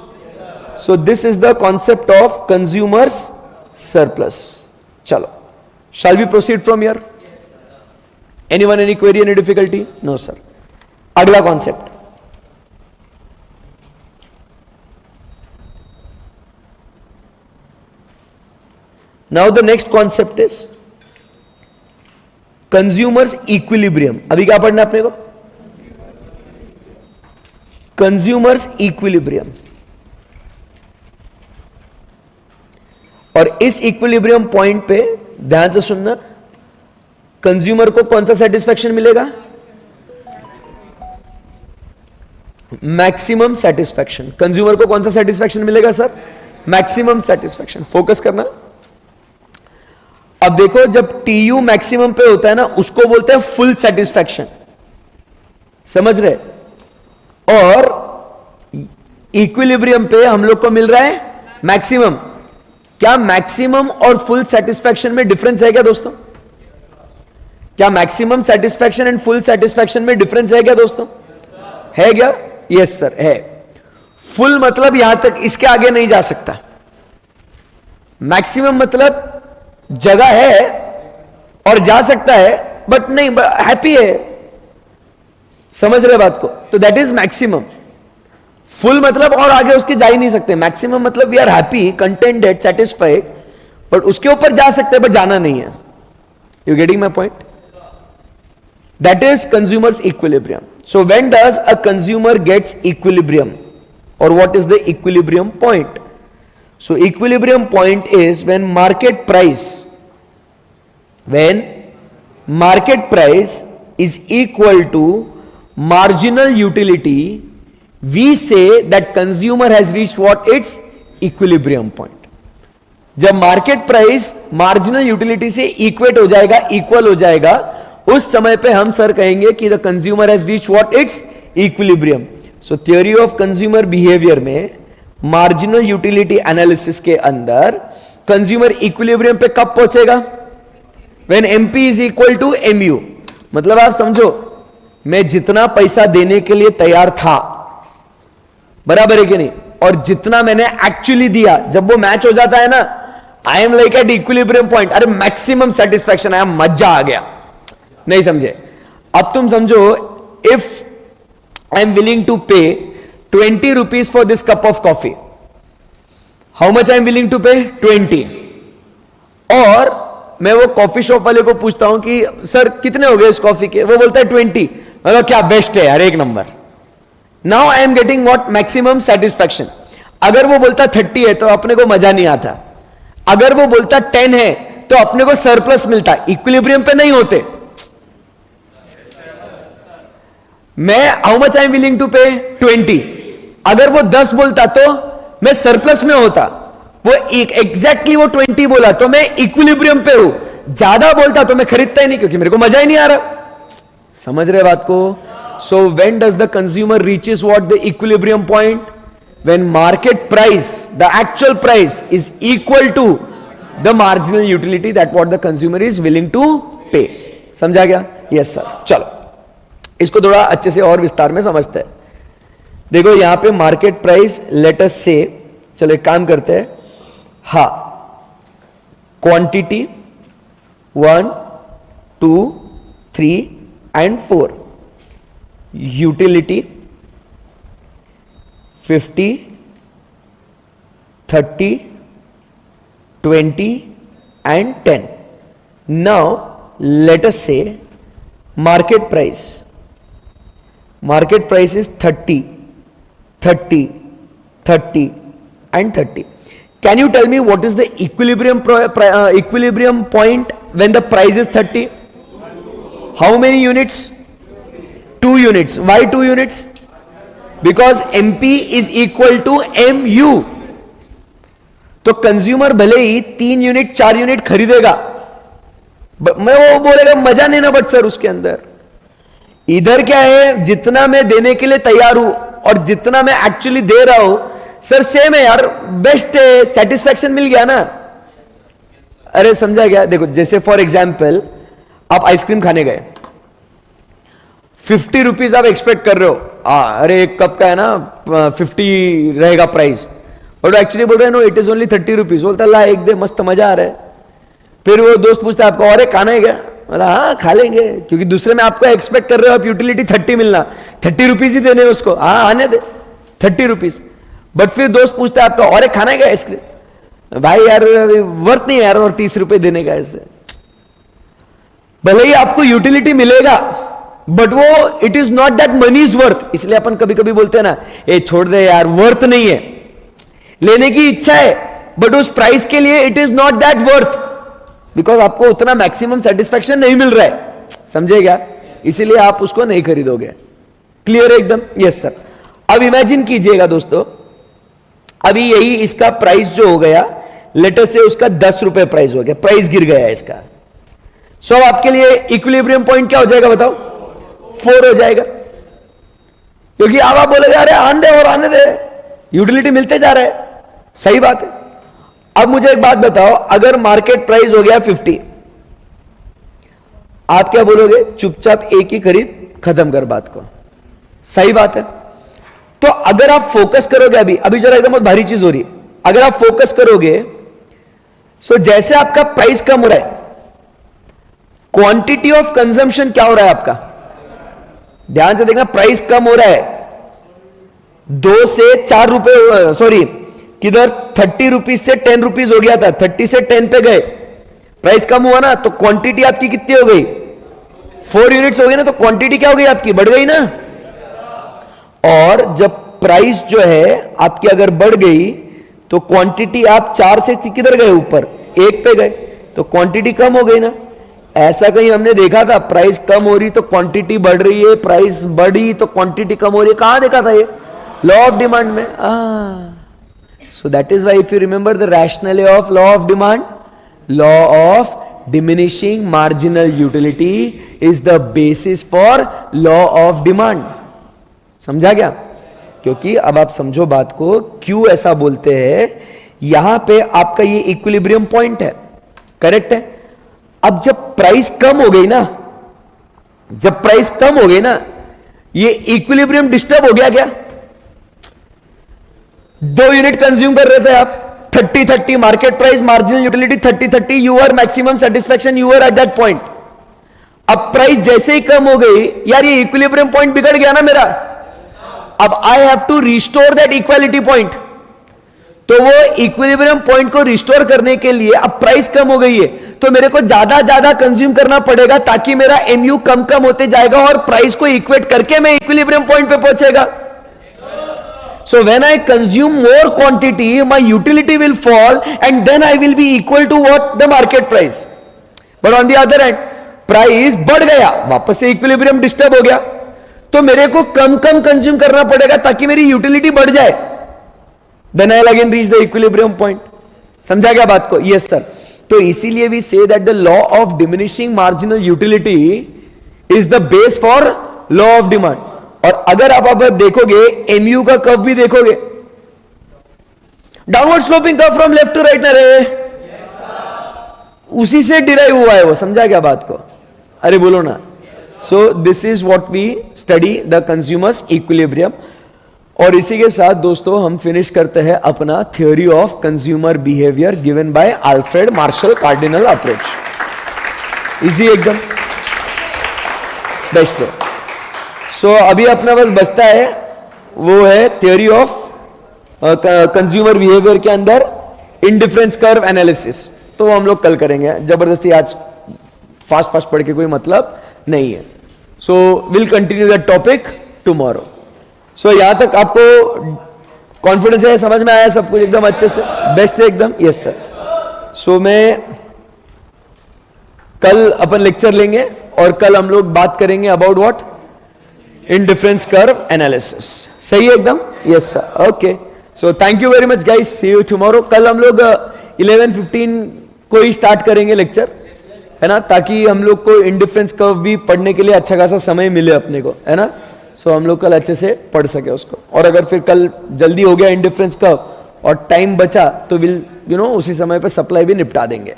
So this is the concept of consumers surplus. चलो, shall we proceed from here? Anyone, any query, any difficulty? No sir. अगला concept. Now the next concept is consumers equilibrium. अभी क्या पढ़ना अपने को? Consumers equilibrium. और इस इक्विलिब्रियम पॉइंट पे ध्यान से सुनना, कंज्यूमर को कौन सा सेटिस्फैक्शन मिलेगा? Maximum satisfaction. कंज्यूमर को कौन सा सेटिस्फैक्शन मिलेगा सर? Maximum satisfaction. फोकस करना। अब देखो, जब टीयू मैक्सिमम पे होता है ना, उसको बोलते हैं फुल सेटिस्फैक्शन। समझ रहे? और इक्विलिब्रियम पे हम लोग को मिल रहा है मैक्सिमम। क्या मैक्सिमम और फुल सेटिस्फैक्शन में डिफरेंस है क्या दोस्तों? क्या maximum satisfaction and full satisfaction में डिफरेंस है क्या दोस्तों? है क्या? यस सर है। फुल मतलब यहां तक, इसके आगे नहीं जा सकता। मैक्सिमम मतलब जगह है और जा सकता है, बट नहीं, हैप्पी है। समझ रहे बात को? तो दैट इज मैक्सिमम। फुल मतलब और आगे उसके जा ही नहीं सकते, मैक्सिमम मतलब we are happy, contented, satisfied, but उसके ऊपर जा सकते हैं बट जाना नहीं है। You getting my point? That is consumers equilibrium. So when does a consumer gets equilibrium, और what is the equilibrium point? So equilibrium point is when market price is equal to marginal utility, we say that consumer has reached what? Its equilibrium point. जब market price marginal utility से equate हो जाएगा, equal हो जाएगा, उस समय पे हम सर कहेंगे कि the consumer has reached what? It's equilibrium. So theory of consumer behaviour में मार्जिनल यूटिलिटी एनालिसिस के अंदर कंज्यूमर इक्विलिब्रियम पे कब पहुंचेगा? When MP is equal to MU. मतलब आप समझो, मैं जितना पैसा देने के लिए तैयार था, बराबर है कि नहीं, और जितना मैंने एक्चुअली दिया, जब वो मैच हो जाता है ना, I am like at equilibrium point. अरे मैक्सिमम सेटिस्फैक्शन आया, मजा आ गया. नहीं समझे? अब तुम समझो, if I am willing to pay 20 rupees for this cup of coffee, how much I am willing to pay? 20. और मैं वो कॉफी शॉप वाले को पूछता हूं कि सर कितने हो गए इस कॉफी के? वो बोलता है 20. मतलब क्या बेस्ट है यार, एक number. Now I am getting what? Maximum satisfaction. अगर वो बोलता 30 है तो अपने को मजा नहीं आता. अगर वो बोलता 10 है तो अपने को सरप्लस मिलता. इक्विलिब्रियम पे नहीं होते. मैं how much I am willing to pay? 20. अगर वो 10 बोलता तो मैं सरप्लस में होता. वो एग्जैक्टली वो 20 बोला तो मैं इक्विलिब्रियम पे हूं. ज्यादा बोलता तो मैं खरीदता ही नहीं, क्योंकि मेरे को मजा ही नहीं आ रहा. समझ रहे बात को? So when does the consumer reaches what? The equilibrium point. When market price, the actual price is equal to the marginal utility that what the consumer is willing to pay. समझा गया? Yes sir. चलो इसको थोड़ा अच्छे से और विस्तार में समझते हैं. देखो यहां पे मार्केट प्राइस, लेट अस से, चलो एक काम करते हैं. हा, quantity 1, 2, 3 and 4, utility 50, 30, 20 and 10. Now let us से market price is 30, 30, 30 and 30. Can you tell me what is the equilibrium point when the price is 30? How many units? 2 units. Why 2 units? Because MP is equal to MU. तो consumer भले ही 3 unit 4 unit खरीदेगा, मैं वो बोलेगा मजा नहीं ना, but sir उसके अंदर इधर क्या है, जितना मैं देने के लिए तैयार हूं और जितना मैं एक्चुअली दे रहा हूं, सर सेम है यार, बेस्ट है, सेटिस्फैक्शन मिल गया ना. अरे समझा गया? देखो जैसे फॉर एग्जाम्पल आप आइसक्रीम खाने गए, 50 रुपीज आप एक्सपेक्ट कर रहे हो. अरे एक कप का है ना 50 रहेगा प्राइस, और एक्चुअली बोल रहे हैं no it is only 30 rupees. बोलता ला एक दे, मस्त मजा आ रहा है. फिर वो दोस्त पूछता है आपको, अरे खाना है क्या? बोला हाँ खा लेंगे, क्योंकि दूसरे में आपको एक्सपेक्ट कर रहे हो आप यूटिलिटी 30 मिलना, 30 रुपीज ही देने उसको. हाँ आने दे 30 रुपीज. बट फिर दोस्त पूछता है आपका, अरे खाना है क्या आइसक्रीम? भाई यार वर्थ नहीं है यार, और 30 रुपए देने का. ऐसे भले ही आपको यूटिलिटी मिलेगा, बट वो it is not that money is worth. इसलिए अपन कभी कभी बोलते हैं ना, ये छोड़ दे यार, वर्थ नहीं है. लेने की इच्छा है, बट उस प्राइस के लिए it is not that worth, because आपको उतना मैक्सिमम सेटिस्फैक्शन नहीं मिल रहा है. समझेगा? इसीलिए आप उसको नहीं खरीदोगे. क्लियर है एकदम? Yes sir. अब इमेजिन कीजिएगा दोस्तों, अभी यही इसका प्राइस जो हो गया, लेटर से उसका 10 रुपए प्राइस हो गया, प्राइस गिर गया इसका. सो अब आपके लिए इक्विलिब्रियम पॉइंट क्या हो जाएगा बताओ? 4 हो जाएगा. क्योंकि अब आप बोलेगे अरे आने दे और आने दे, यूटिलिटी मिलते जा रहा है. सही बात है. अब मुझे एक बात बताओ, अगर मार्केट प्राइस हो गया 50, आप क्या बोलोगे? चुपचाप एक ही खरीद, खत्म कर बात को. सही बात है. तो अगर आप फोकस करोगे, अभी जरा एकदम बहुत भारी चीज हो रही है, अगर आप फोकस करोगे, सो जैसे आपका प्राइस कम हो रहा है, क्वांटिटी ऑफ कंजम्पशन क्या हो रहा है आपका? ध्यान से देखना, प्राइस कम हो रहा है, 2 से 4 रुपए, सॉरी किधर 30 रुपीज से 10 रुपीज हो गया था, 30 से 10 पे गए, प्राइस कम हुआ ना, तो क्वांटिटी आपकी कितनी हो गई, 4 यूनिट्स हो गई ना, तो क्वांटिटी क्या हो गई आपकी, बढ़ गई ना। और जब प्राइस जो है आपकी अगर बढ़ गई तो क्वांटिटी आप 4 से किधर गए, ऊपर 1 पे गए, तो क्वांटिटी कम हो गई ना। ऐसा कहीं हमने देखा था प्राइस कम हो रही तो क्वांटिटी बढ़ रही है, प्राइस बढ़ी तो क्वांटिटी कम हो रही है, कहां देखा था ये, लॉ ऑफ डिमांड में। सो that is why if you remember the rational of law of demand, law of diminishing marginal utility is the basis for law of demand. समझा क्या? क्योंकि अब आप समझो बात को, क्यों ऐसा बोलते हैं, यहां पे आपका ये इक्विलिब्रियम पॉइंट है, करेक्ट है। अब जब प्राइस कम हो गई ना, जब प्राइस कम हो गई ना, ये इक्विलिब्रियम डिस्टर्ब हो गया क्या? 2 यूनिट कंज्यूम कर रहे थे आप, 30-30 market price, marginal utility 30-30, you are maximum satisfaction, you are at that point. अब प्राइस जैसे ही कम हो गई, यार ये इक्विलिब्रियम पॉइंट बिगड़ गया ना मेरा, अब I have to restore that equality point. तो वो इक्विलिब्रियम पॉइंट को रिस्टोर करने के लिए अब प्राइस कम हो गई है, तो मेरे को ज्यादा कंज्यूम करना पड़ेगा, ताकि मेरा एमयू कम होते जाएगा और प्राइस को इक्वेट करके मैं इक्विलिब्रियम पॉइंट पे पहुंचेगा। So when I consume more quantity, my utility will fall and then I will be equal to what, the market price. But on the other hand price बढ़ गया, वापस से equilibrium disturb हो गया, तो मेरे को कम कंज्यूम करना पड़ेगा ताकि मेरी यूटिलिटी बढ़ जाए, then I will again reach the equilibrium point. समझा क्या बात को? Yes sir. तो इसीलिए we say that the law of diminishing marginal utility is the base for law of demand. और अगर आप देखोगे, एमयू का कर्व भी देखोगे, downward sloping curve from left to right ना रे, उसी से डिराइव हुआ है वो। समझा क्या बात को? अरे बोलो ना। So this is what we study the consumer's equilibrium. और इसी के साथ दोस्तों हम फिनिश करते हैं अपना theory of consumer behaviour given by Alfred Marshall cardinal approach. Easy एकदम, बेस्ट है। सो अभी अपना बस बचता है वो है थ्योरी ऑफ कंज्यूमर बिहेवियर के अंदर इंडिफरेंस कर्व एनालिसिस। तो हम लोग कल करेंगे, जबरदस्ती आज फास्ट पढ़ के कोई मतलब नहीं है। So will continue that topic tomorrow. So यहां तक आपको कॉन्फिडेंस है, समझ में आया सब कुछ एकदम अच्छे से, बेस्ट है एकदम? Yes sir. सो मैं कल अपन लेक्चर लेंगे और कल हम लोग बात करेंगे about what, indifference curve analysis. सही है एकदम? Yes sir. Okay, so thank you very much guys, see you tomorrow. कल हम लोग 11:15 को ही स्टार्ट करेंगे लेक्चर, है ना, ताकि हम लोग को इंडिफरेंस कर्व भी पढ़ने के लिए अच्छा खासा समय मिले अपने को, है ना। सो हम लोग कल अच्छे से पढ़ सके उसको। और अगर फिर कल जल्दी हो गया इंडिफरेंस कर्व और टाइम बचा तो विल उसी समय पे सप्लाई भी निपटा देंगे।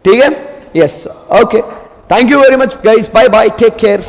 ठीक है? Yes, okay, thank you very much guys, bye bye, take care.